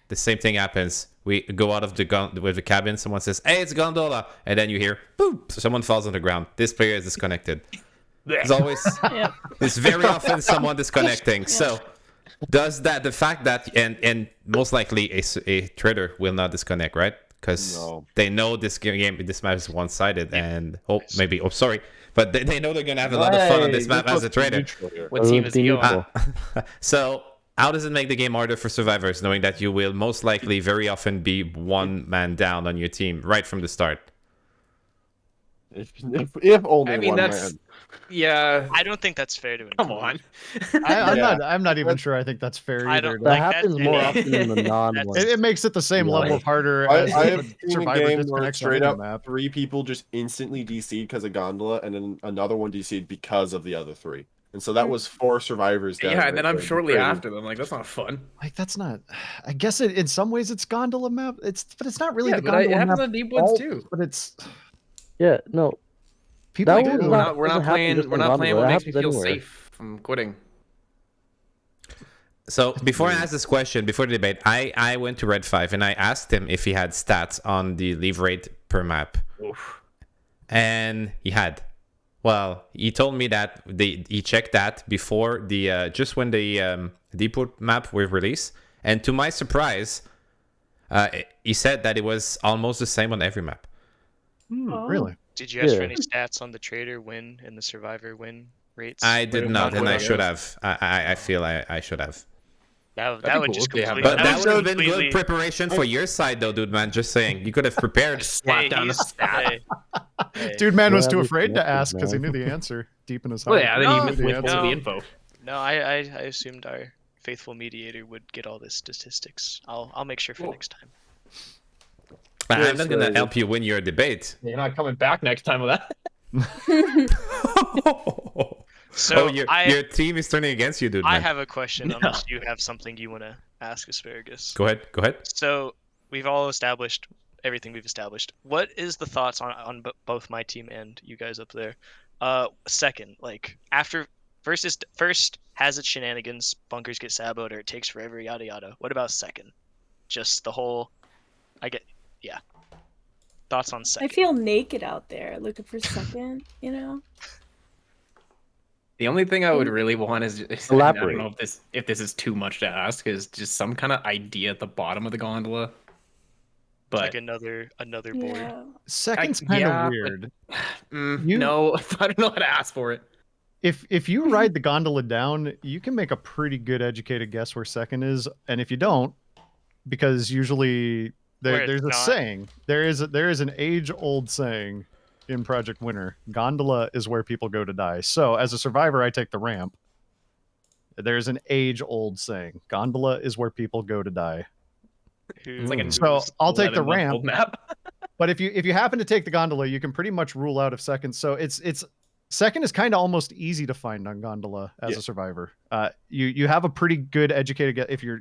the same thing happens. We go out of with the cabin. Someone says, "Hey, it's gondola," and then you hear, "Boop!" Someone falls on the ground. This player is disconnected. There's always, Yeah. there's very often someone disconnecting. So, does that the fact that and most likely a trader will not disconnect, right? Because No. they know this map is one-sided, and but they know they're gonna have a lot of fun on this map as a trader. What team is he Being on? neutral. So, how does it make the game harder for survivors, knowing that you will most likely very often be one man down on your team right from the start? If only I mean, one that's man. yeah. I don't think that's fair to Come include. on. I'm not even sure I think that's fair I either. don't That like happens that- more yeah. often than the non That's- ones. It makes it the same Yeah. level of harder I as have the seen a survivor game where disconnects on straight any up map. 3 people just instantly DC'd because of Gondola, and then another one DC'd because of the other 3. And so that was 4 survivors down. Yeah, and then right I'm there, shortly trading. after them. Like, that's not fun. Like that's not. I guess in some ways it's gondola map. But it's not really Yeah, the but gondola it happens map on deep woods fault, too. But it's Yeah, no, people that do. one's We're not. not, we're doesn't not happen playing. just We're on not playing Gondola. what That makes me happens feel anywhere. safe from quitting. So before I ask this question, before the debate, I went to Red 5 and I asked him if he had stats on the leave rate per map. Oof. And he had. Well, he told me that he checked that before the just when the depot map was released, and to my surprise, he said that it was almost the same on every map. Oh. Really. Did you ask for Yeah. any stats on the traitor win and the survivor win rates? I did Wait, not, not and I what I should guess. have. I feel I should have. That That'd be would cool just if they have completely. But that would would have been completely- good preparation for your side, though, dude, man. Just saying, you could have prepared. Slap down a he's- stat. hey. Dude, man was Yeah, too these afraid to connectors, ask because he man. knew the answer deep in his heart. Well, yeah, then No, you Knew the withhold answer. no. the info. No, I assumed our faithful mediator would get all the statistics. I'll make sure for Cool. next time. I'm not gonna help you win your debate. You're not coming back next time with that. So your team is turning against you, dude. I Man. have a question, unless you have something you want to ask Asparagus. Go ahead. So we've all established everything we've established. What is the thoughts on both my team and you guys up there? Second, like after first has its shenanigans, bunkers get saboed, or it takes forever, yada yada. What about second? Just the whole. Thoughts on I second? feel naked out there looking for second, you know? The only thing I would really want is I don't Elaborate. know if this is too much to ask, is just some kind of idea at the bottom of the gondola. But Like another board. Yeah. Second's kind of yeah, but- weird. you no, I don't know how to ask for it. If you ride the gondola down, you can make a pretty good educated guess where second is, and if you don't, because usually Where there's it's a not. saying. There is an age-old saying in Project Winter. Gondola is where people go to die. So as a survivor, I take the ramp. There's an age-old saying. Gondola is where people go to die. It's like a So I'll take the 11-month-old map. But if you happen to take the gondola, you can pretty much rule out if second. So it's second is kind of almost easy to find on gondola as a survivor. You have a pretty good educated guess if you're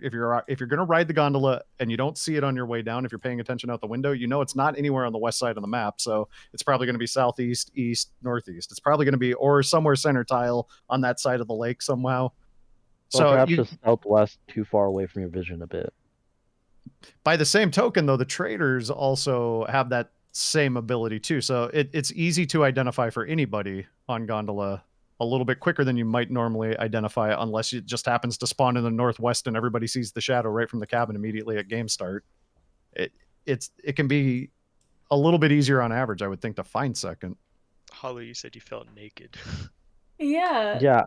gonna ride the gondola and you don't see it on your way down. If you're paying attention out the window, you know it's not anywhere on the west side of the map. So it's probably going to be southeast, east, northeast. It's probably going to be or somewhere center tile on that side of the lake somehow. Or So perhaps you, just southwest, too far away from your vision a bit. by the same token, though, the traitors also have that same ability too. So it's easy to identify for anybody on gondola a little bit quicker than you might normally identify, unless it just happens to spawn in the northwest and everybody sees the shadow right from the cabin immediately at game start. It can be a little bit easier on average, I would think, to find second. Holly, you said you felt naked. Yeah. Yeah.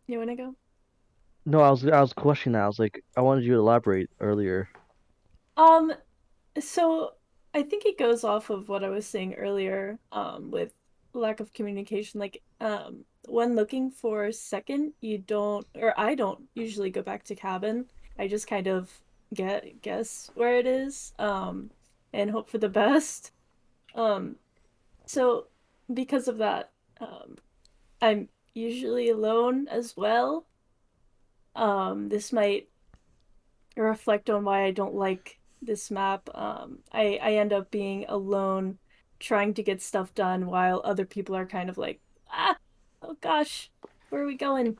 You want to go? No, I was questioning that. I was like, I wanted you to elaborate earlier. So I think it goes off of what I was saying earlier, with lack of communication. Like, when looking for second, I don't usually go back to cabin. I just kind of guess where it is, and hope for the best. So because of that, I'm usually alone as well. This might reflect on why I don't like this map. I end up being alone trying to get stuff done while other people are kind of like, oh gosh, where are we going?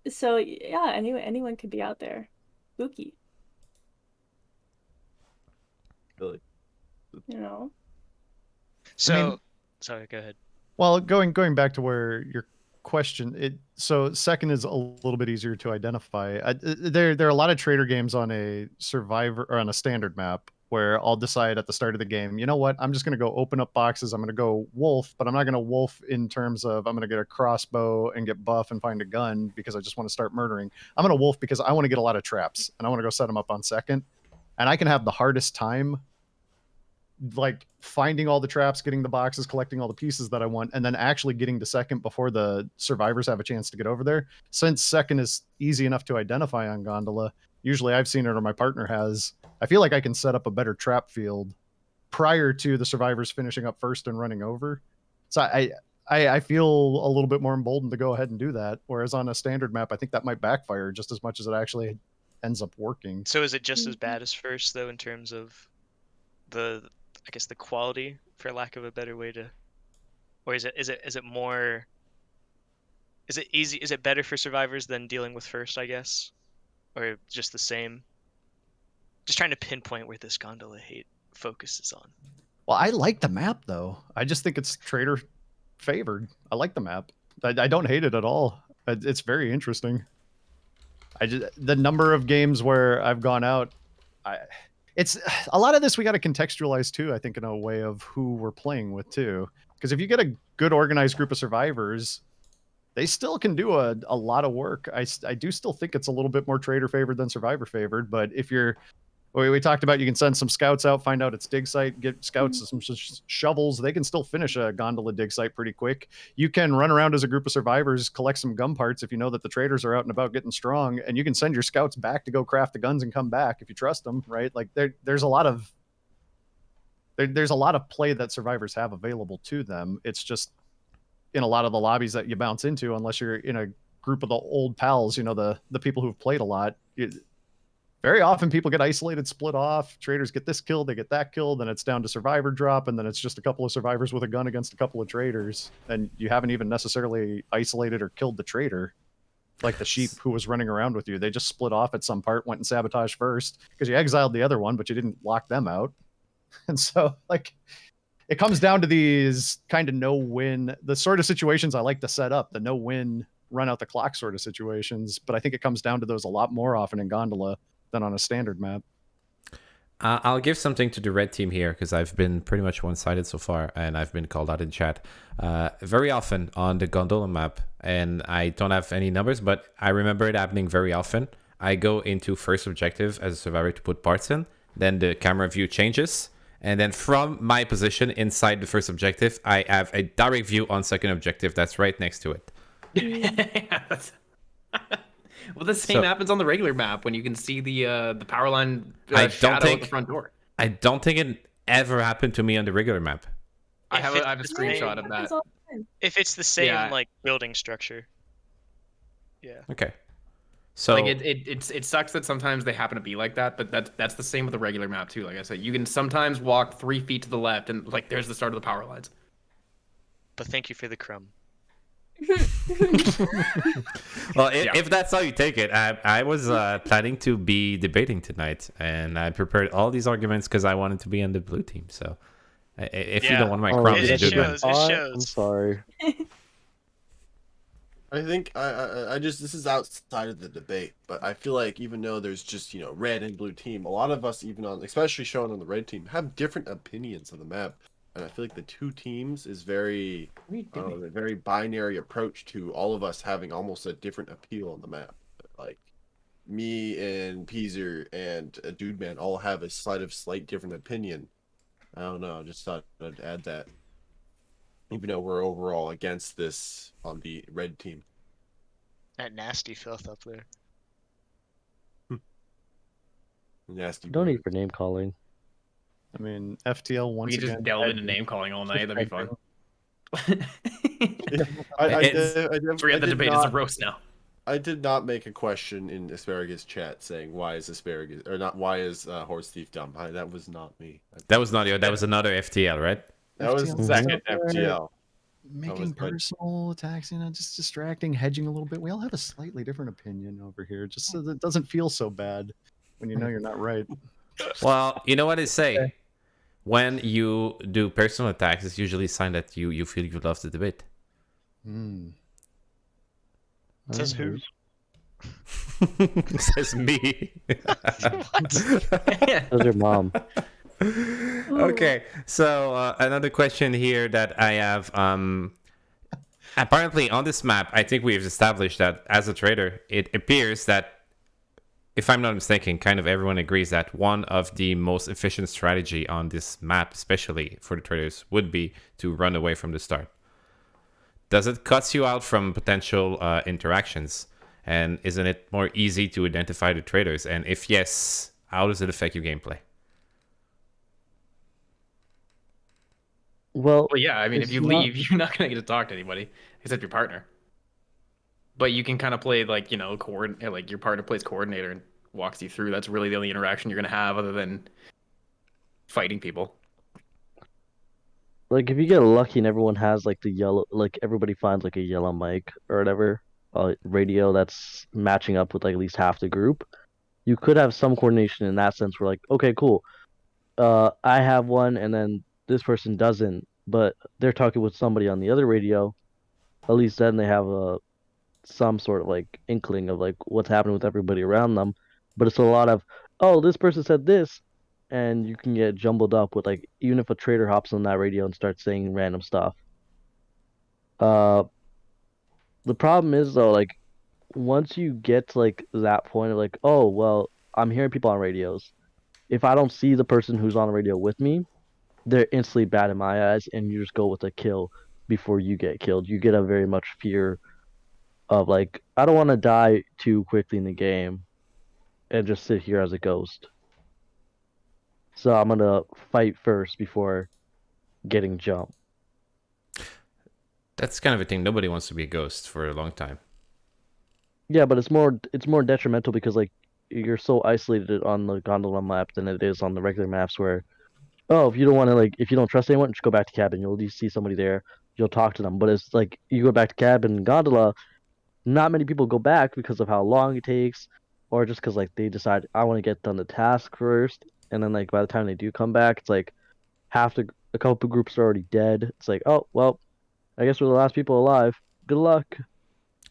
So yeah, anyone could be out there. Spooky. Really? You know? So, sorry, go ahead. Well, going back to where your question, so second is a little bit easier to identify. There are a lot of traitor games on a survivor or on a standard map where I'll decide at the start of the game, you know what, I'm just going to go open up boxes. I'm going to go wolf, but I'm not going to wolf in terms of I'm going to get a crossbow and get buff and find a gun because I just want to start murdering. I'm going to wolf because I want to get a lot of traps and I want to go set them up on second. And I can have the hardest time like finding all the traps, getting the boxes, collecting all the pieces that I want, and then actually getting to second before the survivors have a chance to get over there. Since second is easy enough to identify on gondola, usually I've seen it or my partner has, I feel like I can set up a better trap field prior to the survivors finishing up first and running over. It's So I feel a little bit more emboldened to go ahead and do that. Whereas on a standard map, I think that might backfire just as much as it actually ends up working. So is it just as bad as first though in terms of the I guess the quality, for lack of a better way to, or is it more? Is it easy? Is it better for survivors than dealing with first? I guess, or just the same? Just trying to pinpoint where this gondola hate focuses on. Well, I like the map though. I just think it's traitor favored. I like the map. I don't hate it at all. It's very interesting. The number of games where I've gone out, it's a lot of this we got to contextualize too. I think in a way of who we're playing with too, because if you get a good organized group of survivors, they still can do a lot of work. I do still think it's a little bit more traitor favored than survivor favored. But if you're, we talked about, you can send some scouts out, find out its dig site, get scouts some shovels. They can still finish a gondola dig site pretty quick. You can run around as a group of survivors, collect some gun parts if you know that the traitors are out and about getting strong, and you can send your scouts back to go craft the guns and come back if you trust them, right? Like there's a lot of play that survivors have available to them. It's just in a lot of the lobbies that you bounce into, unless you're in a group of the old pals, you know, the people who've played a lot, very often people get isolated, split off. Traitors get this kill, they get that kill, then it's down to survivor drop, and then it's just a couple of survivors with a gun against a couple of traitors, and you haven't even necessarily isolated or killed the traitor, like the sheep who was running around with you. They just split off at some part, went and sabotaged first, because you exiled the other one, but you didn't lock them out. And so, like, it comes down to these kind of no-win, the sort of situations I like to set up, the no-win, run out the clock sort of situations, but I think it comes down to those a lot more often in Gondola than on a standard map. I'll give something to the red team here, because I've been pretty much one-sided so far, and I've been called out in chat. Very often on the Gondola map, and I don't have any numbers, but I remember it happening very often. I go into first objective as a survivor to put parts in, then the camera view changes, and then from my position inside the first objective, I have a direct view on second objective that's right next to it. Well, the same happens on the regular map when you can see the power line shadow at the front door. I don't think it ever happened to me on the regular map. I have a screenshot of that. If it's the same like building structure. Yeah. Okay. So like it sucks that sometimes they happen to be like that, but that's the same with the regular map too. Like I said, you can sometimes walk 3 feet to the left and like there's the start of the power lines. But thank you for the crumb. Well, if that's how you take it, I was planning to be debating tonight, and I prepared all these arguments because I wanted to be on the blue team. So if you don't want my crumbs, it shows. I'm sorry. I think I just, this is outside of the debate, but I feel like even though there's just, you know, red and blue team, a lot of us, even on, especially shown on the red team, have different opinions of the map. And I feel like the two teams is very, a very binary approach to all of us having almost a different appeal on the map. Like me and Peezer and Dudeman all have a slight different opinion. I don't know. I just thought I'd add that. Even though we're overall against this on the red team. That nasty filth up there. Nasty. Don't need for name calling. I mean, FTL once We again. just delve into name calling all night. That'd be fun. We have the debate as a roast now. I did not make a question in Asparagus chat saying why is Asparagus or not why is Horsethief dumb. That was not me. That was not you. That was another FTL, right? That was the second FTL. Making personal attacks, you know, just distracting, hedging a little bit. We all have a slightly different opinion over here, just so that it doesn't feel so bad when you know you're not right. Well, you know what they say. When you do personal attacks, it's usually a sign that you feel you love the debate. Says who? Says me. That's your mom. Okay, so another question here that I have. Apparently on this map, I think we've established that as a trader, it appears that, if I'm not mistaken, kind of everyone agrees that one of the most efficient strategy on this map, especially for the traders, would be to run away from the start. Does it cut you out from potential interactions? And isn't it more easy to identify the traders? And if yes, how does it affect your gameplay? Well, Well, yeah, I mean, if it's you not- leave, you're not gonna get to talk to anybody except your partner. But you can kind of play like, like your partner plays coordinator and walks you through. That's really the only interaction you're gonna have other than fighting people. like if you get lucky and everyone has like the yellow, like everybody finds like a yellow mic or whatever, radio that's matching up with like at least half the group, you could have some coordination in that sense. Where like, okay, cool, I have one, and then this person doesn't, but they're talking with somebody on the other radio. At least then they have some sort of like inkling of like what's happening with everybody around them. But it's a lot of, oh, this person said this, and you can get jumbled up with like even if a traitor hops on that radio and starts saying random stuff. Uh, the problem is though, like once you get to like that point of like, oh well, I'm hearing people on radios. If I don't see the person who's on the radio with me, they're instantly bad in my eyes, and you just go with a kill before you get killed. You get a very much fear of like, I don't want to die too quickly in the game and just sit here as a ghost. So I'm gonna fight first before getting jumped. That's kind of a thing. Nobody wants to be a ghost for a long time. Yeah, but it's more detrimental because like you're so isolated on the gondola map than it is on the regular maps where, oh, if you don't want to like if you don't trust anyone, just go back to cabin. You'll at least see somebody there. You'll talk to them. But it's like you go back to cabin and gondola, not many people go back because of how long it takes, or just because like they decide I want to get done the task first, and then like by the time they do come back, it's like a couple groups are already dead. It's like, oh well, I guess we're the last people alive. Good luck.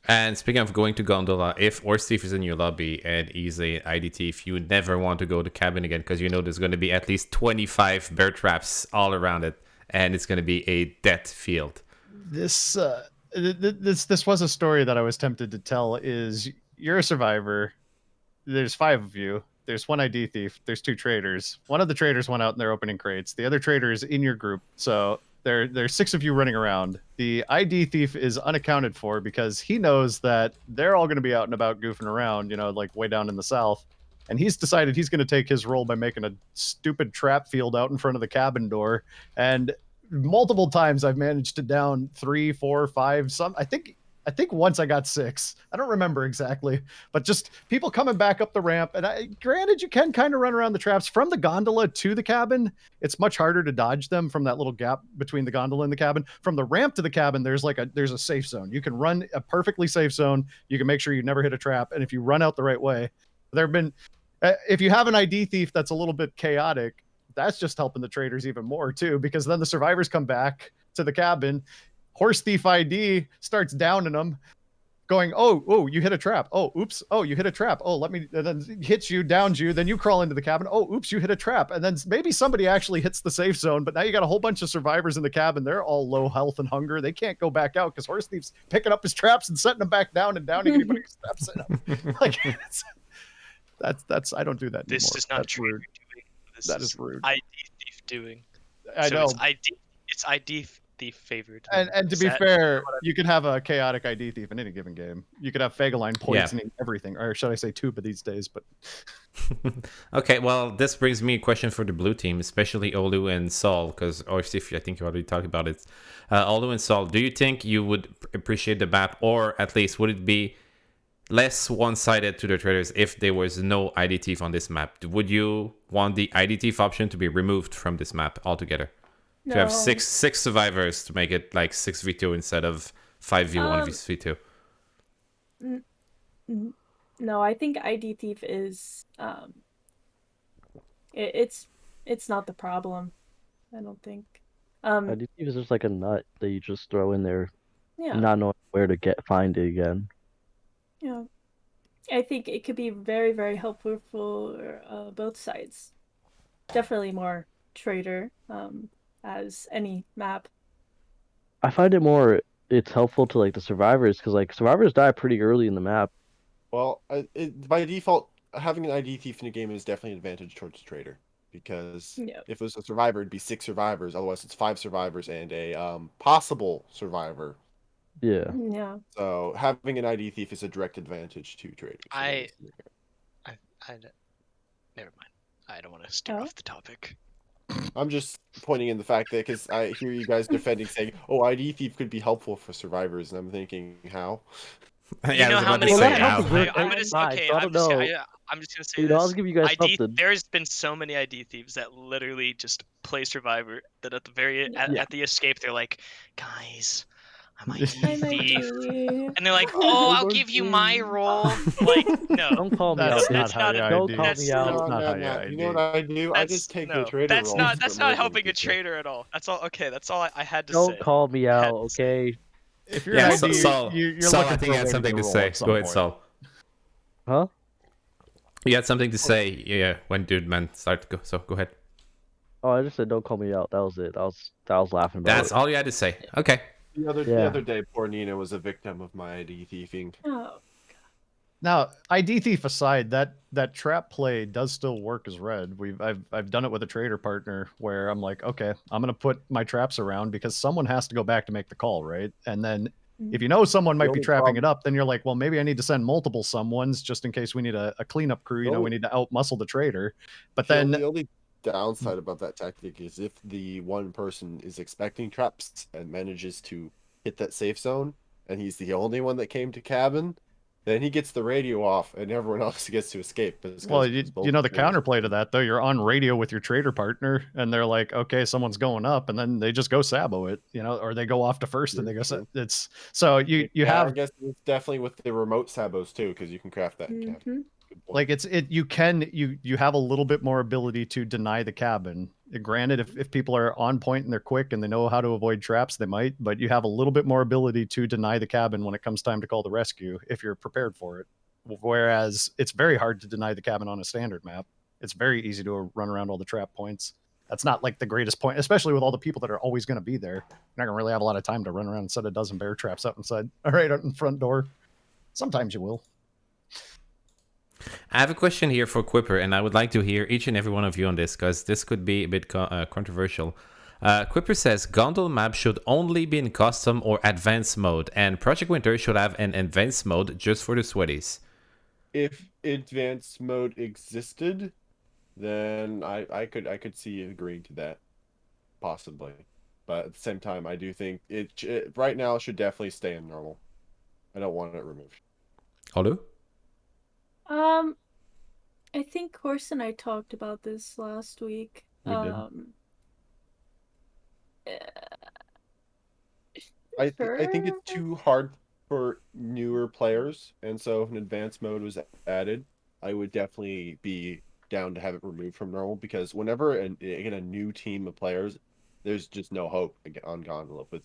And speaking of going to Gondola, if Horsethief is in your lobby and he's a ID thief, you never want to go to cabin again because you know there's going to be at least 25 bear traps all around it, and it's going to be a death field. This was a story that I was tempted to tell. Is you're a survivor. There's 5 of you. There's one ID thief. There's 2 traitors. One of the traitors went out and they're opening crates. The other traitor is in your group. So there's 6 of you running around. The ID thief is unaccounted for because he knows that they're all going to be out and about goofing around, like way down in the south. And he's decided he's going to take his role by making a stupid trap field out in front of the cabin door. And multiple times I've managed to down 3, 4, 5, some. I think once I got 6. I don't remember exactly, but just people coming back up the ramp. And granted, you can kind of run around the traps from the gondola to the cabin. It's much harder to dodge them from that little gap between the gondola and the cabin. From the ramp to the cabin, there's a safe zone. You can run a perfectly safe zone. You can make sure you never hit a trap. And if you run out the right way, if you have an ID thief that's a little bit chaotic, that's just helping the traitors even more too, because then the survivors come back to the cabin. Horsethief ID starts downing them, going, oh, you hit a trap. Oh, oops. Oh, you hit a trap. Oh, and then hits you, downs you. Then you crawl into the cabin. Oh, oops, you hit a trap. And then maybe somebody actually hits the safe zone, but now you got a whole bunch of survivors in the cabin. They're all low health and hunger. They can't go back out because Horsethief's picking up his traps and setting them back down and downing anybody who steps in them. Like, that's I don't do that This anymore. is not That's true. rude. That is rude. ID thief doing. I So know. It's ID thief favored. And to be fair, you could have a chaotic ID thief in any given game. You could have Fagaline poisoning everything, or should I say tuba these days? But Okay, well, this brings me a question for the blue team, especially Olu and Sul, because Horsethief, I think you already talked about it. Olu and Sul, do you think you would appreciate the map, or at least would it be less one-sided to the traders if there was no ID thief on this map? Would you want the ID thief option to be removed from this map altogether? No. To have six survivors to make it like 6v2 instead of 5v1 v2. No, I think ID thief is it's not the problem. I don't think. ID thief is just like a nut that you just throw in there, Yeah. not knowing where to find it again. Yeah. I think it could be very, very helpful for both sides. Definitely more traitor as any map. I find it's helpful to like the survivors because like survivors die pretty early in the map. Well, by default, having an ID thief in a game is definitely an advantage towards the traitor. Because if it was a survivor, it'd be 6 survivors. Otherwise, it's 5 survivors and a possible survivor. Yeah. Yeah. So having an ID thief is a direct advantage to traders. Never mind. I don't want to steer off the topic. I'm just pointing in the fact that because I hear you guys defending, saying, "Oh, ID thief could be helpful for survivors," and I'm thinking, how? You Yeah, I know was how about to many? Well, say, that Okay, helps ow. with I'm gonna side, okay. so I don't know. I'm just gonna say You know, I'll this. give you guys something. There's been so many ID thieves that literally just play Survivor that at the very Yeah. at the escape they're like, guys, I'm ID I'm thief, ID. and they're like, oh, I'll Don't give you do- my role. Like, no, Don't call me That's out, not bitch. how you Don't ID. call me out. That's No, not no, how you no. You know ID. what I do? I just take the traitor that's role. not and that's start not murdering helping a people. traitor at all. That's all. Okay, that's all I had to Don't say. call me I had out, to say. okay? If you're Yeah, an ID, Saul, you're Saul, looking I for think a you had way something to roll say. at some Go ahead, point. Saul. Huh? You had something to say, yeah, when Dudeman started to go. So go ahead. Oh, I just said don't call me out. That was it. I was laughing about That's it. all you had to say. Okay. The Yeah. other day, poor Nina was a victim of my ID thieving. Oh, Now, ID thief aside, that trap play does still work as red. I've done it with a trader partner where I'm like, okay, I'm gonna put my traps around because someone has to go back to make the call, right? And then if you know someone might be only trapping problem- it up, then you're like, well, maybe I need to send multiple someones just in case we need a cleanup crew. You know, we need to outmuscle the trader. But then the only downside about that tactic is if the one person is expecting traps and manages to hit that safe zone, and he's the only one that came to cabin, then he gets the radio off, and everyone else gets to escape. But it's 'cause well, you both know the traitors- counterplay to that though, you're on radio with your trader partner, and they're like, okay, someone's going up, and then they just go sabo it, you know, or they go off to first and they go. It's so you Yeah, have I guess it's definitely with the remote sabos too, because you can craft that. mhm. Good point. like you have a little bit more ability to deny the cabin. Granted, if people are on point and they're quick and they know how to avoid traps, they might, but you have a little bit more ability to deny the cabin when it comes time to call the rescue if you're prepared for it. Whereas it's very hard to deny the cabin on a standard map. It's very easy to run around all the trap points. That's not like the greatest point, especially with all the people that are always going to be there. You're not going to really have a lot of time to run around and set a dozen bear traps out inside, right out in front door. Sometimes you will. I have a question here for Quipper, and I would like to hear each and every one of you on this, because this could be a bit controversial. Quipper says Gondola map should only be in custom or advanced mode, and Project Winter should have an advanced mode just for the sweaties. If advanced mode existed, then I could see agreeing to that, possibly. But at the same time, I do think it right now should definitely stay in normal. I don't want it removed. Hollu? I think Horse and I talked about this last week. We did. I think Sure. it's too hard for newer players, and so if an advanced mode was added, I would definitely be down to have it removed from normal, because whenever again a new team of players, there's just no hope on Gondola with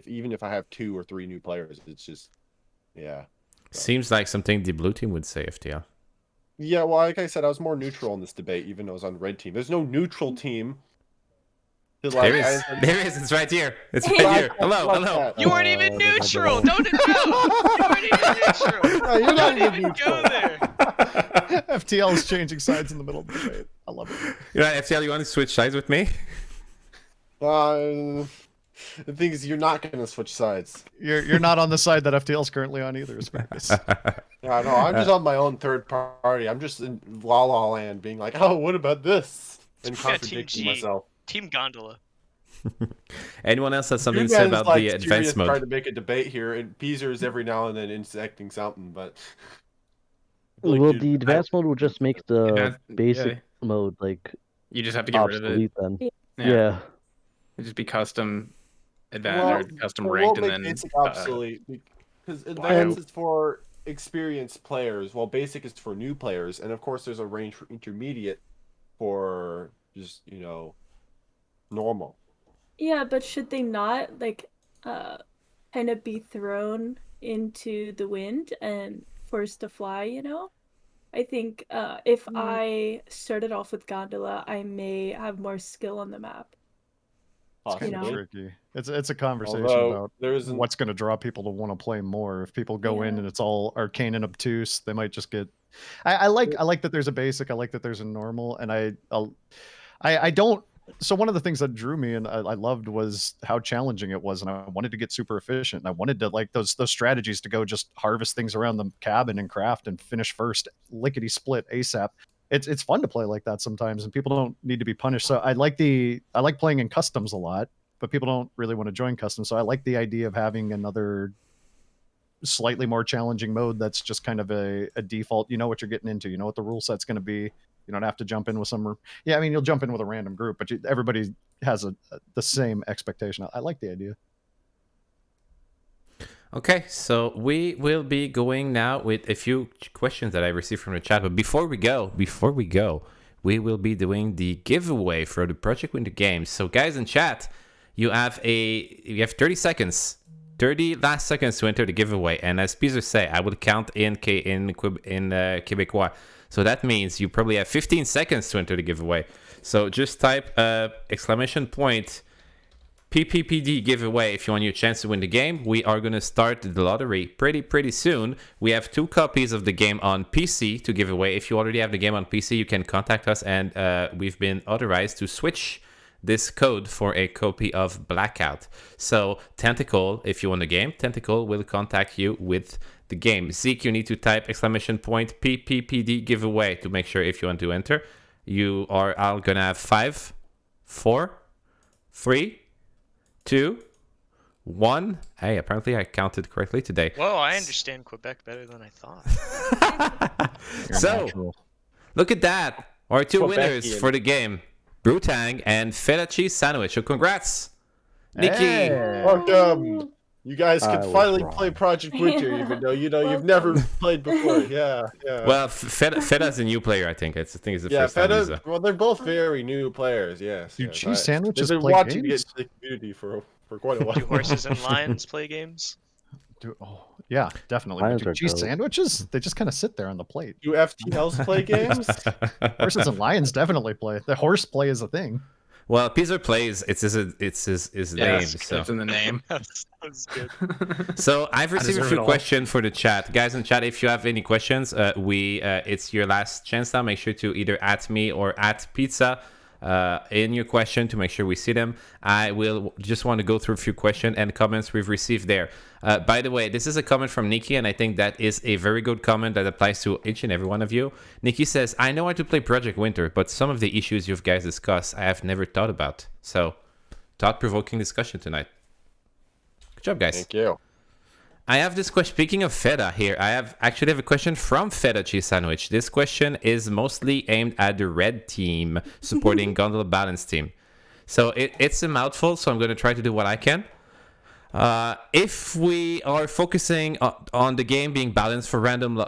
even if I have 2 or 3 new players, it's just yeah. Seems like something the blue team would say, FTL. Yeah, well, like I said, I was more neutral in this debate, even though I was on the red team. There's no neutral team. To, like, There is. There is. It's right here. It's Hey, right here. I Hello. like Hello. that. You weren't even neutral. Don't it know? You weren't even neutral. No, you're not Don't even even neutral. go there. FTL is changing sides in the middle of the debate. I love it. You know, FTL, you want to switch sides with me? The thing is, you're not going to switch sides. You're not on the side that FTL is currently on either. Asparagus. Yeah, no, I'm just on my own third party. I'm just in La La Land being like, oh, what about this? And Yeah, Team contradicting G. myself. Team Gondola. Anyone else has something You to say guys, about like, the serious advanced trying mode? to make a debate here, and Peezer is every now and then insecting something, but... I feel like Well, you- the advanced mode will just make the Advanced- basic yeah. mode like You just have to get rid of obsolete it. then. Yeah. Yeah. It'd just be custom Well, advanced or custom Well, ranked, we'll and make then basic obsolete because advanced is for experienced players, while basic is for new players, and of course there's a range for intermediate for just normal. Yeah, but should they not kind of be thrown into the wind and forced to fly, you know? I think if I started off with Gondola, I may have more skill on the map. It's kind You of know? tricky. It's a conversation Although about there isn't what's going to draw people to want to play more. If people go in Yeah. and it's all arcane and obtuse, they might just get. I like that there's a basic. I like that there's a normal, and I don't. So one of the things that drew me and I loved was how challenging it was, and I wanted to get super efficient. And I wanted to like those strategies to go just harvest things around the cabin and craft and finish first, lickety split ASAP. it's fun to play like that sometimes, and people don't need to be punished. So I like playing in customs a lot, but people don't really want to join customs. So I like the idea of having another slightly more challenging mode that's just kind of a default. You know what you're getting into. You know what the rule set's going to be. You don't have to jump in with some. Yeah, I mean, you'll jump in with a random group, but everybody has the same expectation. I like the idea. Okay, so we will be going now with a few questions that I received from the chat. But before we go, we will be doing the giveaway for the Project Winter games. So guys in chat, you have 30 seconds, 30 last seconds to enter the giveaway. And as Peezer say, I will count in Quebecois. So that means you probably have 15 seconds to enter the giveaway. So just type exclamation point PPPD giveaway if you want your chance to win the game. We are going to start the lottery pretty soon. We have 2 copies of the game on PC to give away. If you already have the game on PC, you can contact us, and we've been authorized to switch this code for a copy of Blackout. So Tentacle, if you want the game, Tentacle will contact you with the game. Zeke, you need to type exclamation point PPPD giveaway to make sure if you want to enter. You are all going to have 5, 4, 3, 2, 1. Hey, apparently I counted correctly today. Whoa, I understand Quebec better than I thought. So, look at that. Our 2 winners Quebecian. for the game, Brutang and Feta Cheese Sandwich. So congrats, Nikki. Hey. Welcome. You guys I can was finally wrong. play Project Winter, even though you've never played before. Yeah. Well, Feta's a new player, I think. I think it's the Yeah, first time he's Feta. Well, they're both very new players. Yes. Do yes. cheese sandwiches They've been play watching games? it in the community for quite a while. Do horses and lions play games? Yeah, definitely. Lions Do are cheese dope. sandwiches? They just kind of sit there on the plate. Do FTLs play games? Horses and lions definitely play. The horse play is a thing. Well, Peezer plays. It's his name. So. It's in the name. That sounds good. So I've received a deserve few it all. questions for the chat, guys in chat. If you have any questions, it's your last chance now. Make sure to either at me or at Pizza in your question to make sure we see them. I will just want to go through a few questions and comments we've received there. By the way, this is a comment from Nikki, and I think that is a very good comment that applies to each and every one of you. Nikki says, I know how to play Project Winter, but some of the issues you guys discuss, I have never thought about. So, thought-provoking discussion tonight. Good job, guys. Thank you. I have this question. Speaking of Feta here, I actually have a question from Feta Cheese Sandwich. This question is mostly aimed at the red team supporting Gondola Balance team. So it's a mouthful, so I'm going to try to do what I can. If we are focusing on the game being balanced for random...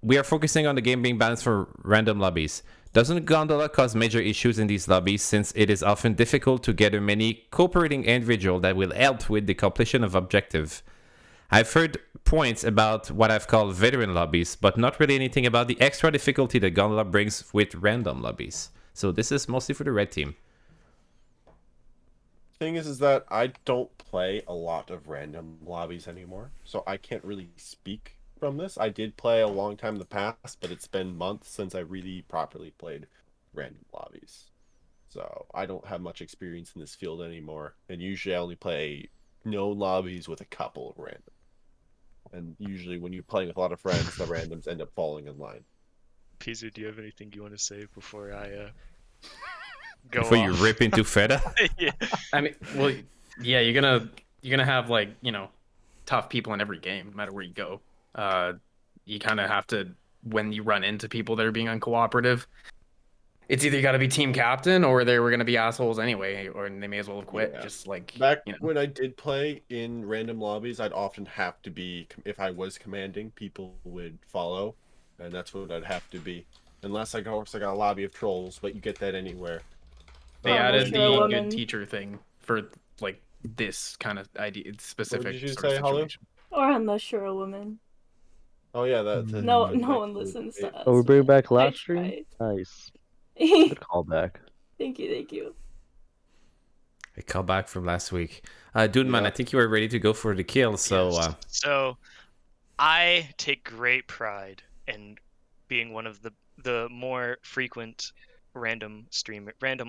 we are focusing on the game being balanced for random lobbies. Doesn't Gondola cause major issues in these lobbies since it is often difficult to gather many cooperating individuals that will help with the completion of objective? I've heard points about what I've called veteran lobbies, but not really anything about the extra difficulty that Gondola brings with random lobbies. So this is mostly for the red team. Thing is that I don't play a lot of random lobbies anymore, so I can't really speak from this. I did play a long time in the past, but it's been months since I really properly played random lobbies. So I don't have much experience in this field anymore, and usually I only play known lobbies with a couple of random. And usually when you're playing with a lot of friends, the randoms end up falling in line. Peezer, do you have anything you want to say before I go Before you off? rip into Feta? Yeah. I mean, well, yeah, you're gonna have like tough people in every game, no matter where you go. You kind of have to, when you run into people that are being uncooperative, it's either you got to be team captain or they were gonna be assholes anyway, or they may as well have quit. Yeah. Just like Back when I did play in random lobbies, I'd often have to be, if I was commanding, people would follow, and that's what I'd have to be. Unless I got a lobby of trolls, but you get that anywhere. they Oh, added you're a the woman. good teacher thing for like this kind of idea, specific did you sort of say, Holly? situation. Or unless you're a woman. Oh yeah, No one listens to us. Oh, we bring back I last stream? tried. Nice. Good callback. Thank you. A callback from last week. Dudeman, Yeah. I think you were ready to go for the kill, so... Yes. So, I take great pride in being one of the more frequent random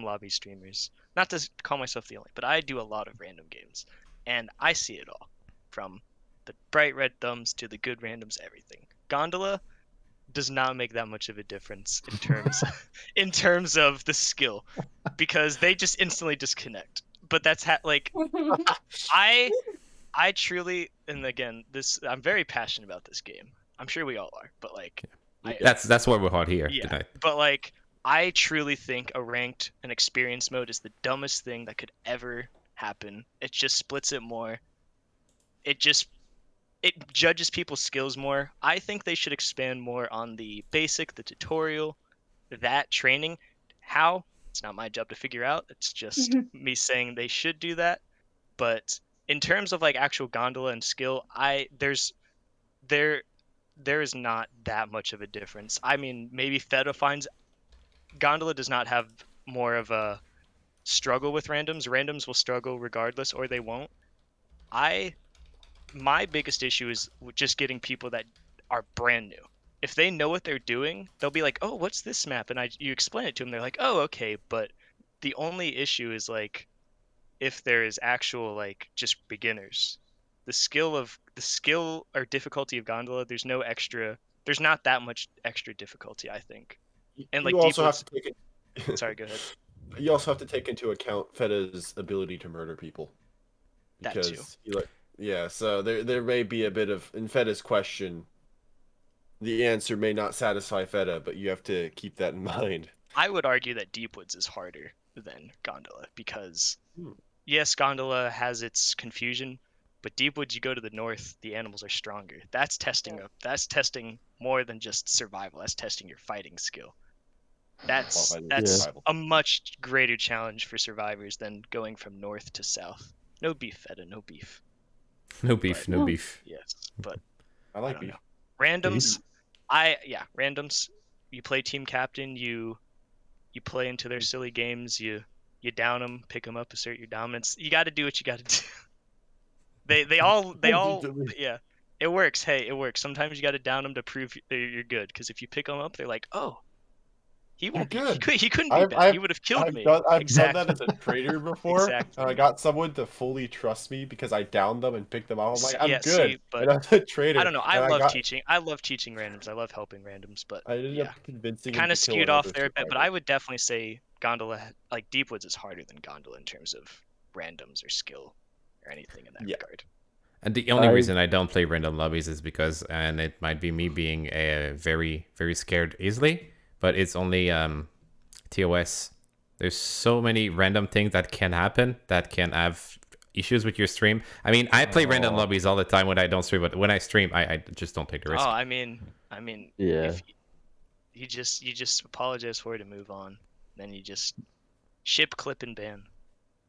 lobby streamers. Not to call myself the only, but I do a lot of random games, and I see it all, from the bright red thumbs to the good randoms, everything. Gondola does not make that much of a difference in terms in terms of the skill, because they just instantly disconnect. But that's like I truly, and again, I'm very passionate about this game. I'm sure we all are, but like That's why we're hot here yeah, tonight. but like I truly think a ranked and experience mode is the dumbest thing that could ever happen. It just splits it more. It judges people's skills more. I think they should expand more on the basic, the tutorial, that training. How? It's not my job to figure out. It's just me saying they should do that. But in terms of like actual gondola and skill, there is not that much of a difference. I mean, maybe Feta finds gondola does not have more of a struggle with randoms. Randoms will struggle regardless, or they won't. My biggest issue is just getting people that are brand new. If they know what they're doing, they'll be like, "Oh, what's this map?" And you explain it to them, they're like, "Oh, okay." But the only issue is like if there is actual like just beginners. The skill or difficulty of gondola, there's not that much extra difficulty, I think. And like you also Deep have to take it. Sorry, go ahead. You also have to take into account Feta's ability to murder people. That Because too. yeah, so there may be a bit of in Feta's question. The answer may not satisfy Feta, but you have to keep that in mind. I would argue that Deepwoods is harder than Gondola because yes, Gondola has its confusion, but Deepwoods, you go to the north, the animals are stronger. That's testing more than just survival. That's testing your fighting skill. That's a much greater challenge for survivors than going from north to south. No beef, Feta, no beef. No beef, no beef. Yes, but I like beef. Randoms, randoms. You play team captain. You play into their silly games. You down them, pick them up, assert your dominance. You got to do what you got to do. They all yeah. It works. Hey, it works. Sometimes you got to down them to prove you're good. Because if you pick them up, they're like, oh, he couldn't be bad. He would have killed me. I've done that as a traitor before. Exactly. And I got someone to fully trust me because I downed them and picked them up. I'm like, I'm good. See, but and I'm a traitor. I don't know. I love teaching. I love teaching randoms. I love helping randoms. But I ended up convincing him kind of to kill skewed off another there a bit. But survivor. I would definitely say Gondola, like Deepwoods, is harder than Gondola in terms of randoms or skill or anything in that regard. And the only reason I don't play random lobbies is because, and it might be me being very, very scared easily, but it's only TOS. There's so many random things that can happen that can have issues with your stream. I mean, I play random lobbies all the time when I don't stream, but when I stream, I just don't take the risk. Oh, I mean, Yeah. if you just apologize for it and move on. Then you just ship, clip, and ban.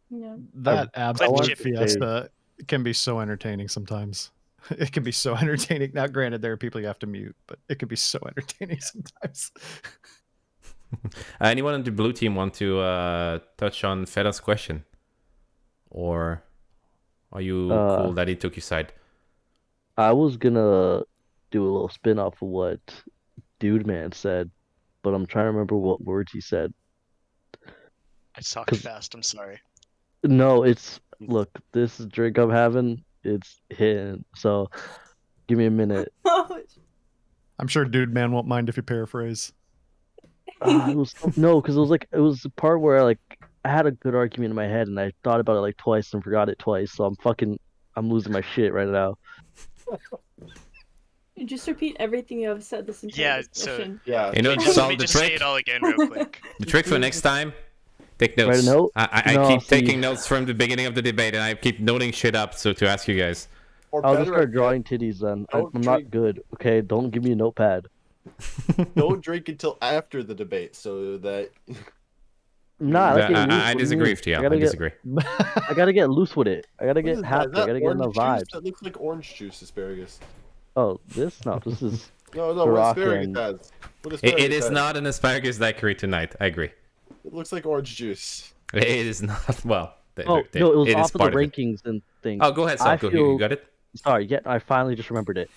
Yeah. That absolute chip. fiesta can be so entertaining sometimes. It can be so entertaining. Now, granted, there are people you have to mute, but it can be so entertaining sometimes. Anyone on the blue team want to touch on Feta's question? Or are you cool that he took your side? I was gonna do a little spin off of what Dude Man said, but I'm trying to remember what words he said. I talked fast. I'm sorry. No, look, this drink I'm having, it's hitting. So give me a minute. I'm sure Dude Man won't mind if you paraphrase. Because it was the part where I had a good argument in my head and I thought about it like twice and forgot it twice. So I'm losing my shit right now. Just repeat everything you have said this entire discussion. You know, Let me just say it all again real quick. The trick for next time, take notes. Write a note? I keep taking notes from the beginning of the debate, and I keep noting shit up to ask you guys. I'll just start drawing titties then. I'm not good. Okay, don't give me a notepad. Don't drink until after the debate, so that. I disagree with you. I disagree. I gotta get loose with it. I gotta get happy. I gotta get in the vibe. That looks like orange juice, asparagus. Oh, this is. No, what asparagus has. It is not an asparagus daiquiri tonight. I agree. It looks like orange juice. It is not. Well, no, it was off of the rankings and things. Oh, go ahead, Sal. You got it? Sorry, I finally just remembered it.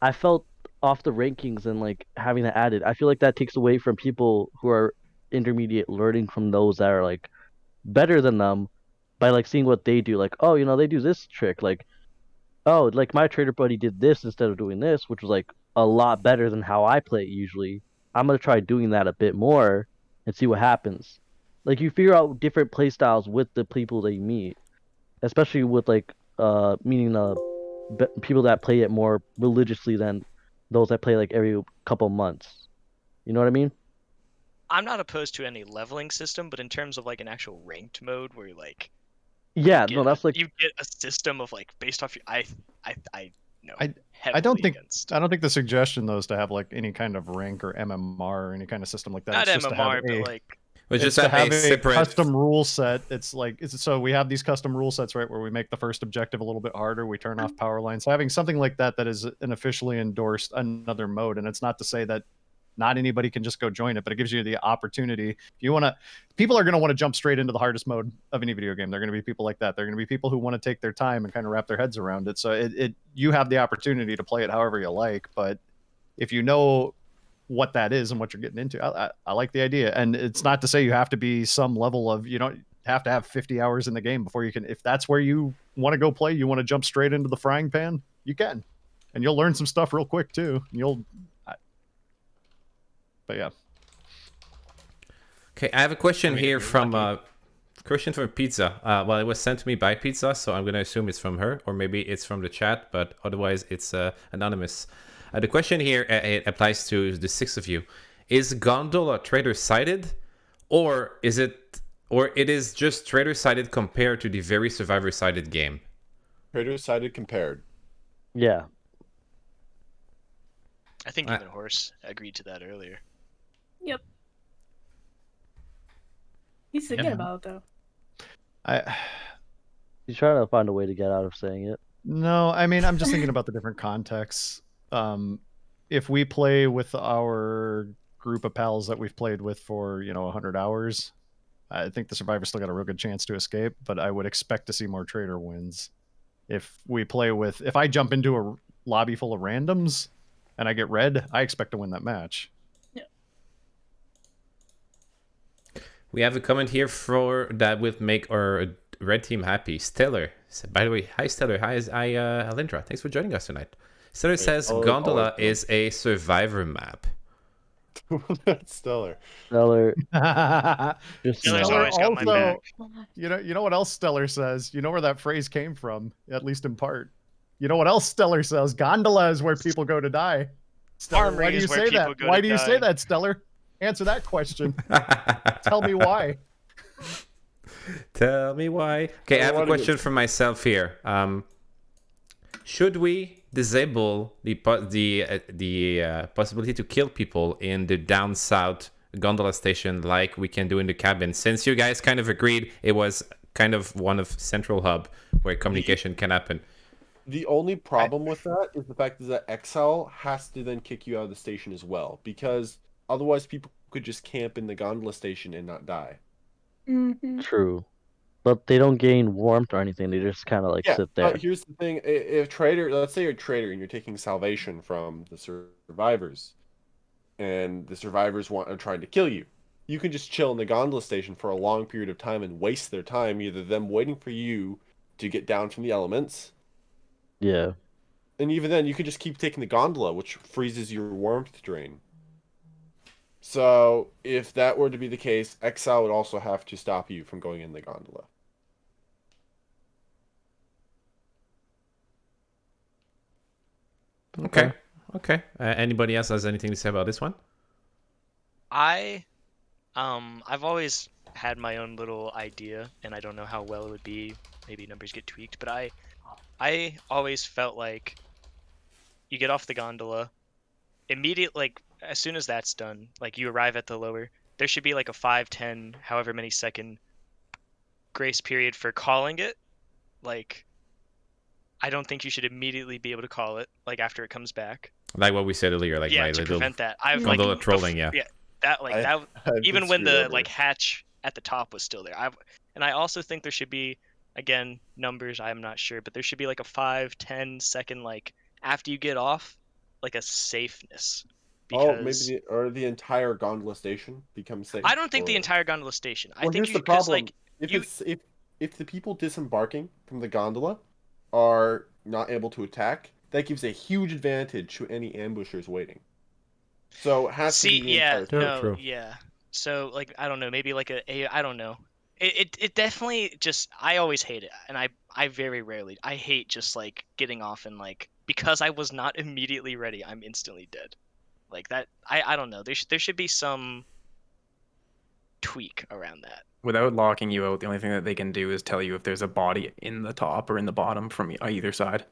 I felt off the rankings and having that added. I feel like that takes away from people who are intermediate learning from those that are better than them by seeing what they do. They do this trick. My trader buddy did this instead of doing this, which was a lot better than how I play it usually. I'm gonna try doing that a bit more and see what happens. Like you figure out different play styles with the people that you meet, especially with like meeting people that play it more religiously than those that play like every couple months. You know what I mean? I'm not opposed to any leveling system, but in terms of like an actual ranked mode where you like Yeah, get no, that's like you get a system of like based off your I know I heavily don't think against. I don't think the suggestion though is to have like any kind of rank or MMR or any kind of system like that. Not It's just to have MMR, but a like We it's just to have have a a separate. custom rule set. So we have these custom rule sets, right, where we make the first objective a little bit harder. We turn off power lines. Having something like that is an officially endorsed another mode, and it's not to say that not anybody can just go join it, but it gives you the opportunity. If you want to, people are going to want to jump straight into the hardest mode of any video game. They're going to be people like that. They're going to be people who want to take their time and kind of wrap their heads around it. So you have the opportunity to play it however you like, but if you know what that is and what you're getting into, I like the idea. And it's not to say you have to be some level of, you don't have to have 50 hours in the game before you can, if that's where you want to go play, you want to jump straight into the frying pan, you can, and you'll learn some stuff real quick too. But yeah. Okay, I have a question I mean, here if you're from lucky. question from Pizza. Well, it was sent to me by Pizza, so I'm gonna assume it's from her, or maybe it's from the chat, but otherwise it's anonymous. The question here it applies to the 6 of you: is Gondola traitor sided, or is it just traitor sided compared to the very survivor sided game? Traitor-sided compared. yeah. I think even Horse agreed to that earlier. Yep. He's thinking about it though. He's trying to find a way to get out of saying it. No, I mean, I'm just thinking about the different contexts. If we play with our group of pals that we've played with for 100 hours, I think the survivor still got a real good chance to escape, but I would expect to see more traitor wins. If I jump into a lobby full of randoms and I get red, I expect to win that match. We have a comment here for that would make our red team happy. Stellar. By the way, hi Stellar. Hi Alindra. Thanks for joining us tonight. Stellar says Gondola is a survivor map. That's stellar. Stellar. Just Stellar's no. always got my back. You know what else Stellar says? You know where that phrase came from, at least in part. You know what else Stellar says? Gondola is where people go to die. Stellar, Armory why do you is where say people that? go Why to do you die. say that, Stellar? Answer that question. Tell me why. Tell me why. Okay, I have a wanna question for myself here. Should we disable the possibility to kill people in the down south gondola station like we can do in the cabin? Since you guys kind of agreed it was kind of one of central hub where communication can happen. The only problem with that is the fact that Exile has to then kick you out of the station as well, because otherwise people could just camp in the gondola station and not die. Mm-hmm. True. But they don't gain warmth or anything. They just kind of like sit there. But here's the thing: if traitor, let's say you're a traitor and you're taking salvation from the survivors, and the survivors are trying to kill you, you can just chill in the gondola station for a long period of time and waste their time, either them waiting for you to get down from the elements. Yeah. And even then, you could just keep taking the gondola, which freezes your warmth drain. So, if that were to be the case, Exile would also have to stop you from going in the gondola. Okay. Anybody else has anything to say about this one? I've always had my own little idea, and I don't know how well it would be. Maybe numbers get tweaked, but I always felt like you get off the gondola, like as soon as that's done, like you arrive at the lower, there should be like a 5, 10, however many second grace period for calling it. Like, I don't think you should immediately be able to call it like after it comes back. Like what we said earlier, like my to little prevent that. I've gondola like trolling, yeah. That like that. I Even when disagree the over like it. hatch at the top was still there. I also think there should be, again, numbers I'm not sure, but there should be like a 5, 10 second like after you get off, like a safeness. Because maybe the entire gondola station becomes safe. I don't think the or- entire gondola station. I Well, think here's the because problem. like If the people disembarking from the gondola are not able to attack, that gives a huge advantage to any ambushers waiting. So it has to See, be the yeah, entire True, no, true. yeah. So like I don't know, maybe like I don't know. It definitely just I always hate it, and I very rarely I hate just like getting off and like because I was not immediately ready, I'm instantly dead. Like that I don't know. There should be some tweak around that. Without locking you out, the only thing that they can do is tell you if there's a body in the top or in the bottom from either side.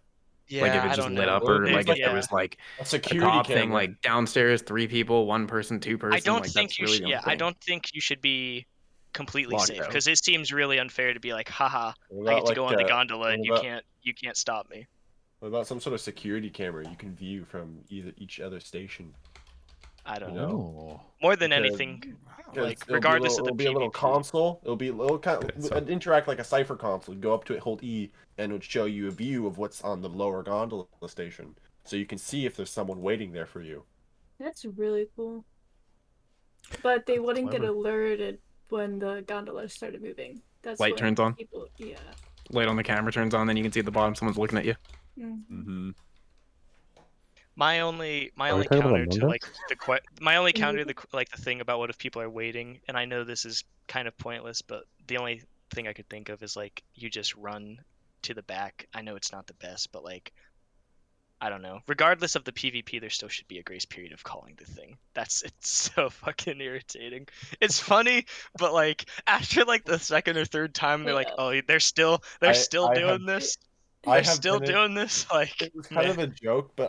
Yeah, Like if it's I just don't lit know. up, or There's like like if there yeah. was like a a security top thing, camera. like downstairs, 3 people, 1 person, 2 person. I don't like, think that's you really should. the Yeah, only I thing. don't think you should be completely Lock it safe out. because it seems really unfair to be like, haha, What I about get to go on the gondola and what you can't stop me. about some sort of security camera you can view from each other station? I don't You know. know? More than Because- anything, Because like regardless of the it'll be a little PvP. console. It'll be a little kind Okay, of so- interact like a cipher console. You go up to it, hold E, and it'll show you a view of what's on the lower gondola station, so you can see if there's someone waiting there for you. That's really cool. But they wouldn't get clever. alerted when the gondola started moving. That's Light when turns on. people, yeah. Light on the camera turns on, then you can see at the bottom someone's looking at you. Mm-hmm. My only we talking about counter to Monday? like my only counter to like the thing about what if people are waiting, and I know this is kind of pointless, but the only thing I could think of is like you just run to the back. I know it's not the best, but like I don't know. Regardless of the PvP, there still should be a grace period of calling the thing. It's so fucking irritating. It's funny, but like after like the second or third time, they're like, Yeah. oh, they're still I doing have- this. I They're have still been in- doing this. Like It was kind of man. a joke, but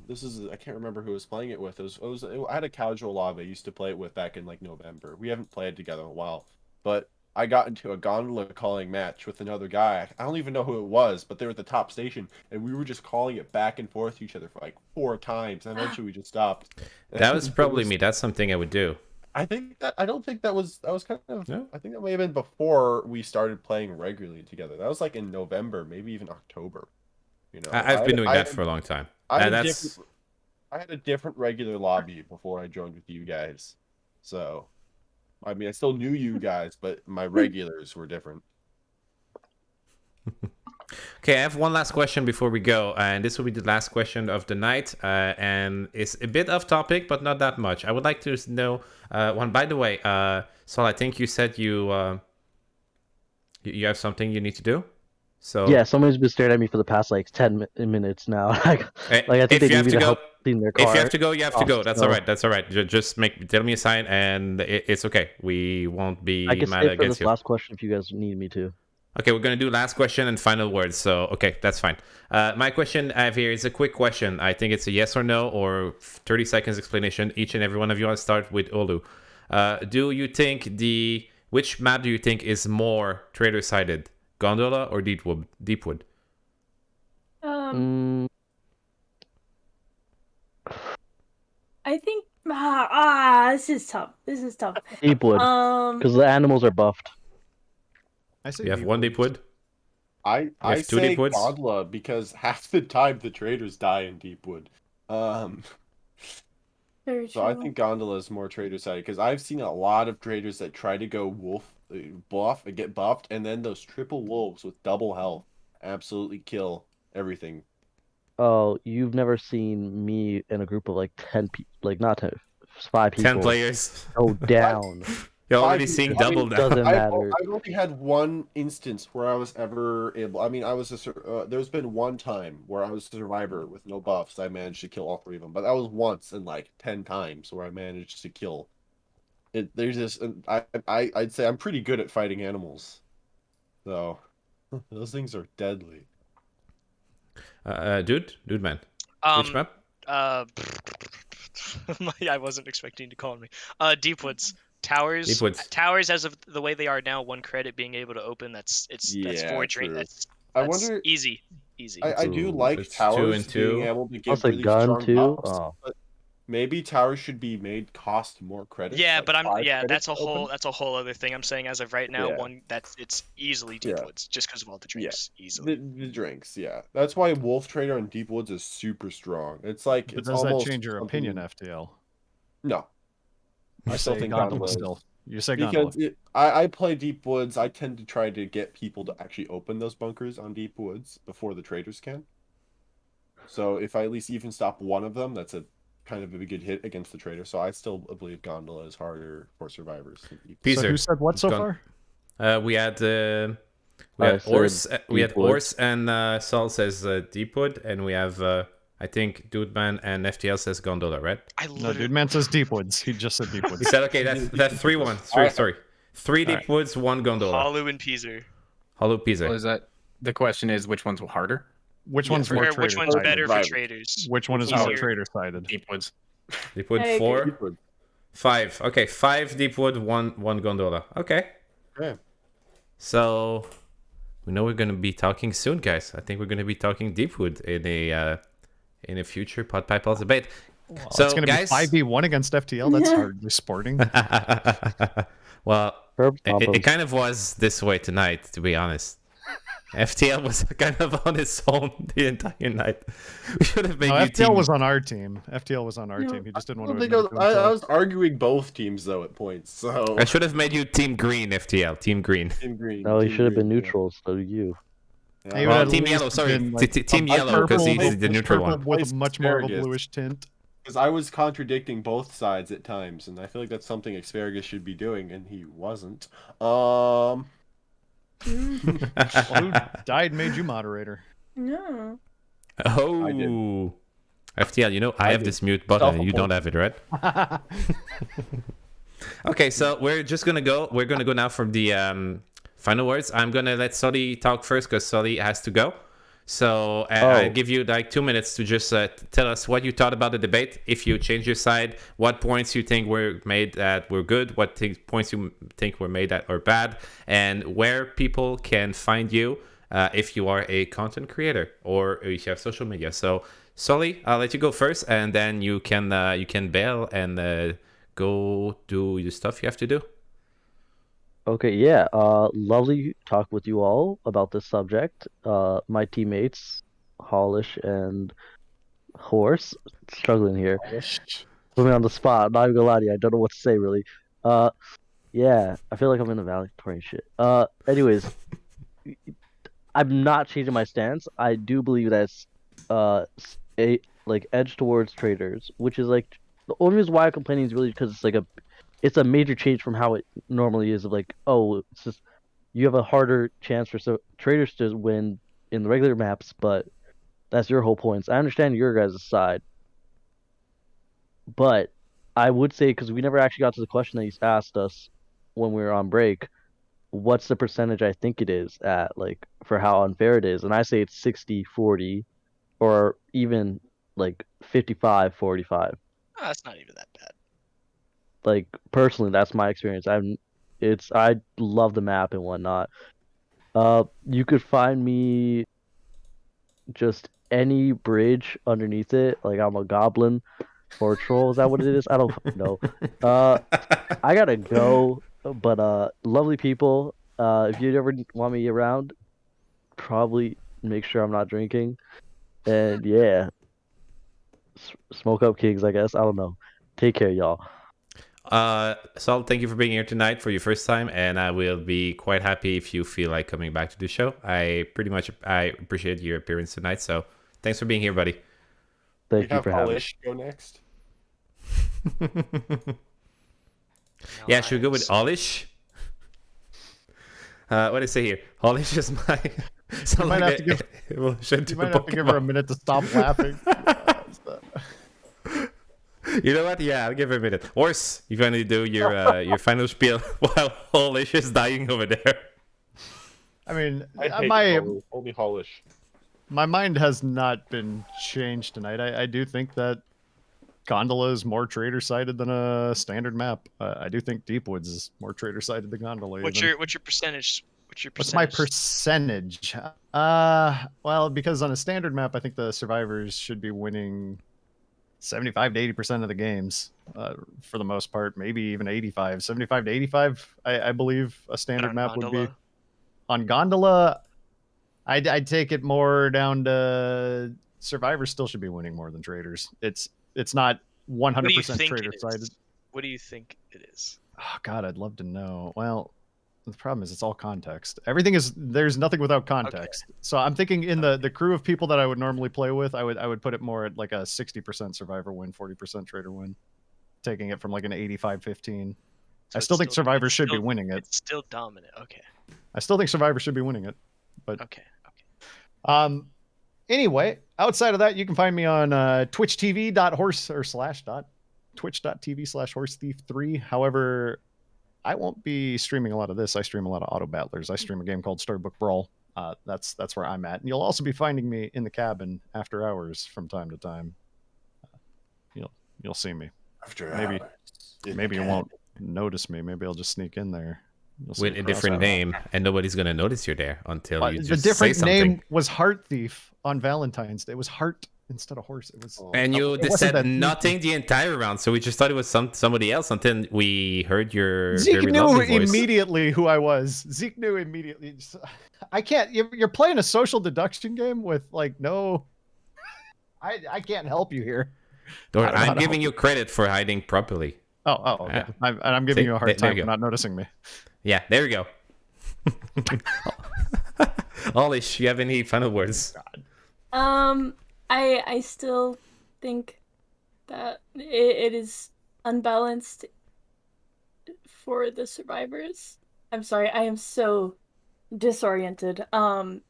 this is I can't remember who I was playing it with. I had a casual lobby I used to play it with back in like November. We haven't played together in a while, but I got into a gondola calling match with another guy. I don't even know who it was, but they were at the top station, and we were just calling it back and forth to each other for like 4 times, and eventually we just stopped. That was It probably me. That's something I would do. I don't think that was kind of No? I think that may have been before we started playing regularly together. That was like in November, maybe even October. You know, I've been doing that for a long time. I And had, that's I had a different regular lobby before I joined with you guys. So, I mean, I still knew you guys, but my regulars were different. okay. I have one last question before we go, and this will be the last question of the night. And it's a bit off topic, but not that much. I would like to know one. By the way, Saul, I think you said you have something you need to do. So Yeah, someone's been staring at me for the past like 10 minutes now. like I think if they you have need me to to go, help clean their car. if you have to go, you have to Oh, go. That's so- all right. That's all right. Just tell me a sign, and it's okay. We won't be I can mad stay for against this you. last question if you guys need me to. Okay, we're gonna do last question and final words. So okay, that's fine. My question I have here is a quick question. I think it's a yes or no or 30 seconds explanation. Each and every one of you. I'll start with Olu. Do you think which map do you think is more traitor sided, Gondola or Deepwood? Deepwood. Mm, I think this is tough. This is tough. Deepwood, because the animals are buffed. I say You have one Deepwoods. Deepwood. I have two say Deepwoods? Gondola because half the time the traders die in Deepwood. Very So I true. think Gondola is more trader sided because I've seen a lot of traders that try to go wolf buff and get buffed, and then those triple wolves with double health absolutely kill everything. Oh, you've never seen me in a group of like 10 people, like not 10, 5 people. 10 players. Go down. You're already Five seeing people. I mean, double now. doesn't I've matter. only had one instance where I was ever able. I mean, there's been one time where I was a survivor with no buffs. I managed to kill all 3 of them, but that was once in like 10 times where I managed to kill. There's this. I'd say I'm pretty good at fighting animals, so those things are deadly. Dude man. Which map? I wasn't expecting to call me. Deepwoods. Towers. Deepwoods. Towers, as of the way they are now, 1 credit being able to open. That's Yeah, 4 drain. true. That's I wonder. easy. I do Ooh, like it's 2 towers and being 2. able to Plus get a really gun, strong too? buffs, Oh. but maybe towers should be made cost more credits. Yeah, like but 5 that's credits a to open. whole other thing. I'm saying as of right now, Yeah. it's easily Yeah. Deepwoods just because of all the drinks. Easily. The drinks, yeah. That's why Wolf Trader on Deepwoods is super strong. It's like But it's does that almost change your something- opinion, FTL? No, I You still say think Gondola Gondola is. still. You say Gondola. Because I play Deepwoods. I tend to try to get people to actually open those bunkers on Deepwoods before the traders can. So if I at least even stop one of them, that's a kind of a good hit against the traitor. So I still believe Gondola is harder for survivors. Than Deepwood. So Peezer. who said what so Gon- far? We had I said Ors. We had Deepwood. Ors and Sol says Deepwood, and we have I think Dudeman and FTL says Gondola, right? I No, literally. dude, man says Deepwoods. He just said He Deepwoods. said okay. That's 3-1. Sorry. 3 All right. Deepwoods, 1 Gondola. Hollow and Peezer. Hollow Well, Peezer. is that the question? Is which one's harder? Which Yeah, one's more Or traitor which one's sided? better for Survivor. traitors? Which one is Easier. more traitor sided? Deepwoods. Deepwood I agree. 4, Deepwood. 5. Okay, 5 Deepwood, 1 Gondola. Okay. Okay. So we know we're gonna be talking soon, guys. I think we're gonna be talking Deepwood in a future Pod Pipe Pulse debate. Well, So, it's going to be guys- 5v1 against FTL. That's hardly sporting. Well, Herb it Tompos. kind of was this way tonight, to be honest. FTL was kind of on his own the entire night. We should have made No, you FTL team. was on our team. FTL was on our No, team. He just didn't I want don't to think admit it to I himself. was arguing both teams though at points. So I should have made you Team Green, FTL. Team Green. Team Green. No, he Team should have been Green, neutral. So do you. Yeah. He would Well, at Team least Yellow, have sorry. been, like, Team a Yellow, because purple- he's the neutral purple one. with a much more of a Asparagus. bluish tint. Because I was contradicting both sides at times, and I feel like that's something Asparagus should be doing, and he wasn't. Well, who died made you moderator? No. Oh. I did. FTL, you know, I I have did. this mute button and you don't Self-appointed. have it, right? Okay, so we're just gonna go. We're gonna go now from the final words. I'm gonna let Sully talk first because Sully has to go. So I give you like 2 minutes to just tell us what you thought about the debate. If you change your side, what points you think were made that were good, what points you think were made that are bad, and where people can find you if you are a content creator or if you have social media. So Sully, I'll let you go first, and then you can bail and go do your stuff you have to do. Okay, yeah. Lovely talk with you all about this subject. My teammates, Hollish and Horse, struggling here. Put me on the spot. I'm not even gonna lie to you. I don't know what to say really. Yeah. I feel like I'm in a valedictorian shit. Anyways, I'm not changing my stance. I do believe that's like edge towards traders, which is like the only reason why I'm complaining is really because it's a major change from how it normally is. Of like, oh, it's just you have a harder chance for traders to win in the regular maps, but that's your whole points. I understand your guys' side, but I would say because we never actually got to the question that you asked us when we were on break. What's the percentage I think it is at, like, for how unfair it is? And I say it's 60-40 or even like 55-45. Oh, that's not even that bad. Like, personally, that's my experience. I love the map and whatnot. You could find me just any bridge underneath it. Like, I'm a goblin or a troll. Is that what it is? I don't know. I gotta go. But lovely people. If you ever want me around, probably make sure I'm not drinking. And yeah, smoke up kings, I guess. I don't know. Take care, y'all. Saul, thank you for being here tonight for your first time, and I will be quite happy if you feel like coming back to the show. I appreciate your appearance tonight, so thanks for being here, buddy. Thank you for having me. Hollish go next. Yeah, should we go with Hollish? What did I say here? Hollish is my. You might have to give her a minute to stop laughing. You know what? Yeah, I'll give her a minute. Horse, you finally do your final spiel while Hollish is dying over there. I mean, I hate only Hollish. my mind has not been changed tonight. I do think that Gondola is more traitor-sided than a standard map. I do think Deepwoods is more traitor-sided than Gondola. What's your percentage? What's my percentage? Well, because on a standard map, I think the survivors should be winning 75 to 80% of the games for the most part, maybe even 85. 75 to 85, I believe a standard map would be. On Gondola, I'd take it more down to survivors still should be winning more than traders. It's not 100% trader sided. What do you think it is? Oh God, I'd love to know. Well, The problem is it's all context. There's nothing without context. Okay. So I'm thinking in the crew of people that I would normally play with, I would put it more at like a 60% survivor win, 40% traitor win, taking it from like an 85-15. So I still think survivors should be winning it. It's still dominant. Okay. I still think survivors should be winning it, but okay. Anyway, outside of that, you can find me on twitch.tv/Horsethief3. However, I won't be streaming a lot of this. I stream a lot of auto battlers. I stream a game called Storybook Brawl. That's where I'm at. And you'll also be finding me in the cabin after hours from time to time. You'll see me. After maybe you won't notice me. Maybe I'll just sneak in there. With a different name, and nobody's gonna notice you're there until you just the different say something. name was Horsethief on Valentine's Day. It was heart instead of horse. It was. And you said nothing the entire round, so we just thought it was somebody else until we heard your Zeke very knew lovely voice. immediately who I was. Zeke knew immediately. I can't. You're playing a social deduction game with like no. I can't help you here. I'm giving you credit for hiding properly. Oh, okay. I'm giving you a hard time for not noticing me. Yeah, there we go. Hollushi, you have any final words? I still think that it is unbalanced for the survivors. I'm sorry, I am so disoriented. I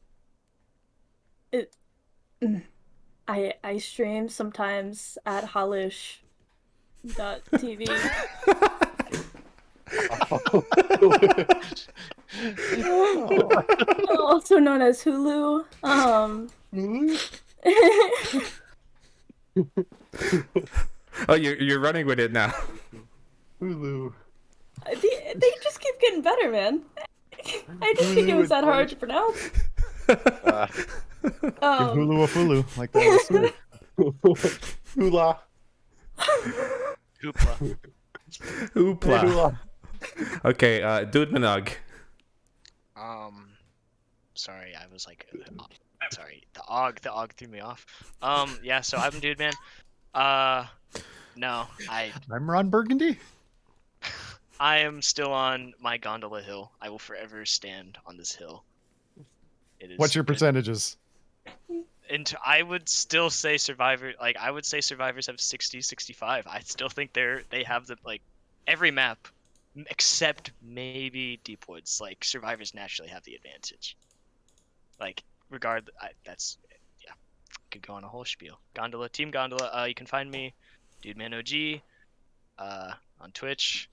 stream sometimes at Hollush.tv. Also known as Hulu. Oh, you're running with it now. Hulu. They just keep getting better, man. I didn't think it was that hard to pronounce. Give Hulu a Fulu, like that. Hula. Hoopla. Hoopla. Okay, DudemanOG. Sorry, I was like, sorry, the OG threw me off. Yeah, so I'm Dude Man. No, I'm Ron Burgundy. I am still on my gondola hill. I will forever stand on this hill. What's your percentages? I would still say survivors have 60, 65. I still think they have every map except maybe Deep Woods. Like survivors naturally have the advantage. That's yeah. Could go on a whole spiel. Gondola, Team Gondola. You can find me, DudemanOG, on Twitch.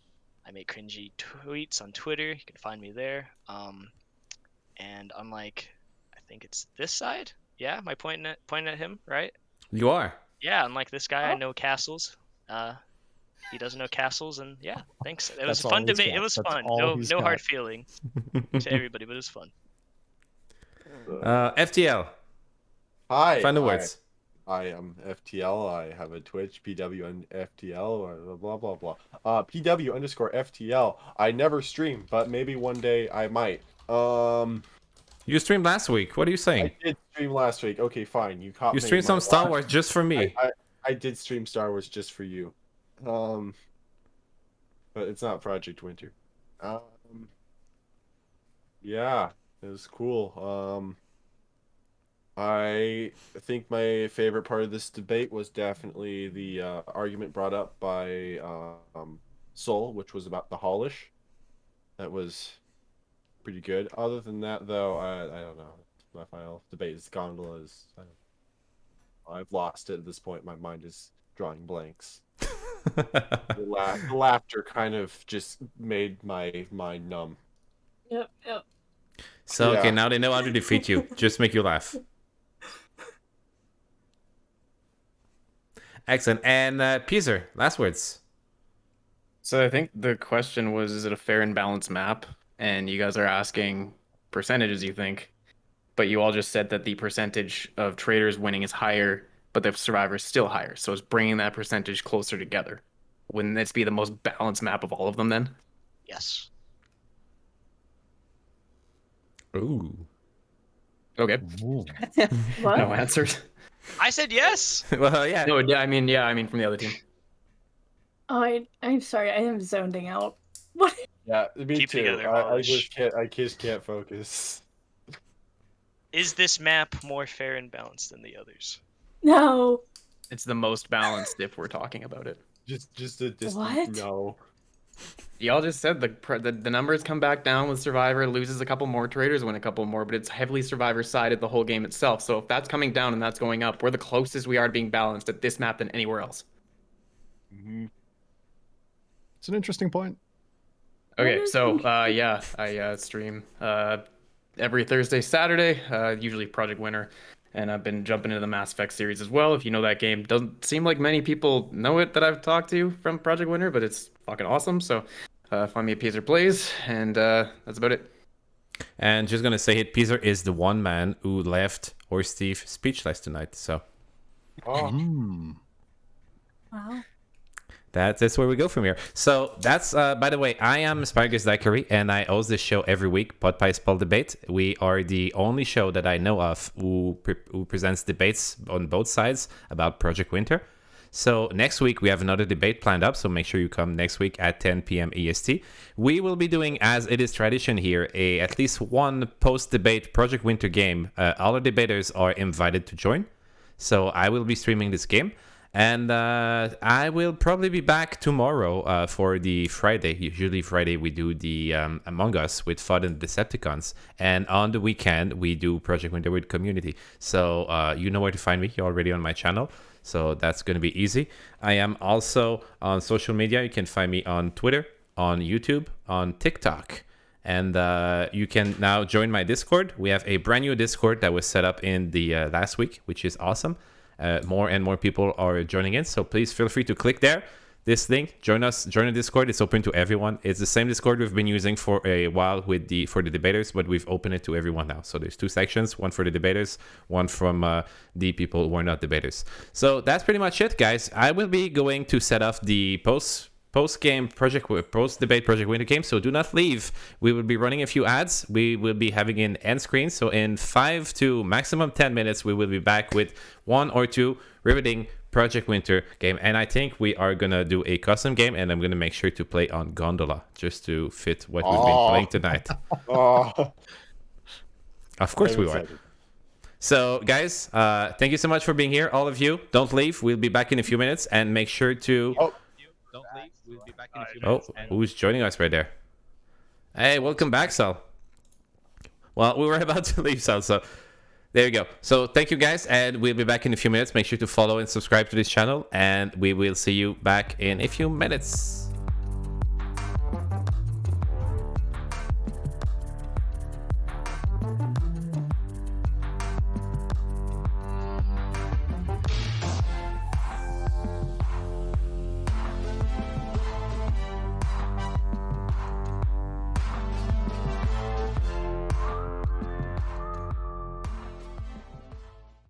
I make cringy tweets on Twitter. You can find me there. And unlike, I think it's this side. Yeah, am I pointing at him, right? You are. Yeah, unlike this guy, I know castles. He doesn't know castles, and yeah, thanks. It was a fun debate. It was fun. No hard feelings to everybody, but it was fun. FTL. Hi. Final words. I am FTL. I have a Twitch, PW and FTL, blah, blah, blah. PW_FTL. I never stream, but maybe one day I might. You streamed last week. What are you saying? I did stream last week. Okay, fine. You caught me. You streamed some Star Wars just for me. I did stream Star Wars just for you. But it's not Project Winter. Yeah, it was cool. I think my favorite part of this debate was definitely the argument brought up by Sul, which was about the Hollush. That was pretty good. Other than that, though, I don't know. My final debate is Gondola. I've lost it at this point. My mind is drawing blanks. The laughter kind of just made my mind numb. Yep. So, Yeah. okay, now they know how to defeat you. Just make you laugh. Excellent. And Peezer, last words. So I think the question was, is it a fair and balanced map? And you guys are asking percentages, you think. But you all just said that the percentage of traitors winning is higher, but the survivors still higher. So it's bringing that percentage closer together. Wouldn't this be the most balanced map of all of them then? Yes. Ooh. Okay. What? No answers. I said yes. Well, yeah. No, I mean from the other team. Oh, I'm sorry. I am zoning out. What? Yeah, me Keep too. together, I Hollush. just can't focus. Is this map more fair and balanced than the others? No. It's the most balanced if we're talking about it. Just a What? no. Y'all just said the numbers come back down with Survivor, loses a couple more, Traitors win a couple more, but it's heavily Survivor sided the whole game itself. So if that's coming down and that's going up, we're the closest we are to being balanced at this map than anywhere else. It's an interesting point. Okay, so yeah, I stream every Thursday, Saturday, usually Project Winter, and I've been jumping into the Mass Effect series as well. If you know that game, doesn't seem like many people know it that I've talked to from Project Winter, but it's fucking awesome. So find me at Peezer Plays, and that's about it. And just gonna say it, Peezer is the one man who left Horsethief speechless tonight. So Oh, Wow. that's where we go from here. So that's by the way, I am Asparagus Daiquiri, and I host this show every week, Pod Pie Spell Debate. We are the only show that I know of who presents debates on both sides about Project Winter. So next week we have another debate planned up, so make sure you come next week at 10 p.m. EST. We will be doing, as it is tradition here, at least one post-debate Project Winter game. All the debaters are invited to join. So I will be streaming this game. And I will probably be back tomorrow for the Friday. Usually Friday we do the Among Us with FUD and Decepticons. And on the weekend we do Project Winter with Community. So you know where to find me. You're already on my channel. So that's going to be easy. I am also on social media. You can find me on Twitter, on YouTube, on TikTok. And you can now join my Discord. We have a brand new Discord that was set up in the last week, which is awesome. More and more people are joining in, so please feel free to click there. This link, join us, join the Discord. It's open to everyone. It's the same Discord we've been using for a while for the debaters, but we've opened it to everyone now. So there's two sections, one for the debaters, one from the people who are not debaters. So that's pretty much it, guys. I will be going to set up the post-debate Project Winter game, so do not leave. We will be running a few ads. We will be having an end screen, so in 5 to maximum 10 minutes we will be back with 1 or 2 riveting Project Winter game, and I think we are gonna do a custom game, and I'm gonna make sure to play on Gondola just to fit what we've been playing tonight. oh. Of course I'm we are. excited. So guys, thank you so much for being here, all of you. Don't leave. We'll be back in a few minutes, and make sure to Don't leave. We'll be back in a few Oh, minutes. who's joining us right there? Hey, welcome back, Sal. Well, we were about to leave, Sal, so there you go. So thank you, guys, and we'll be back in a few minutes. Make sure to follow and subscribe to this channel, and we will see you back in a few minutes.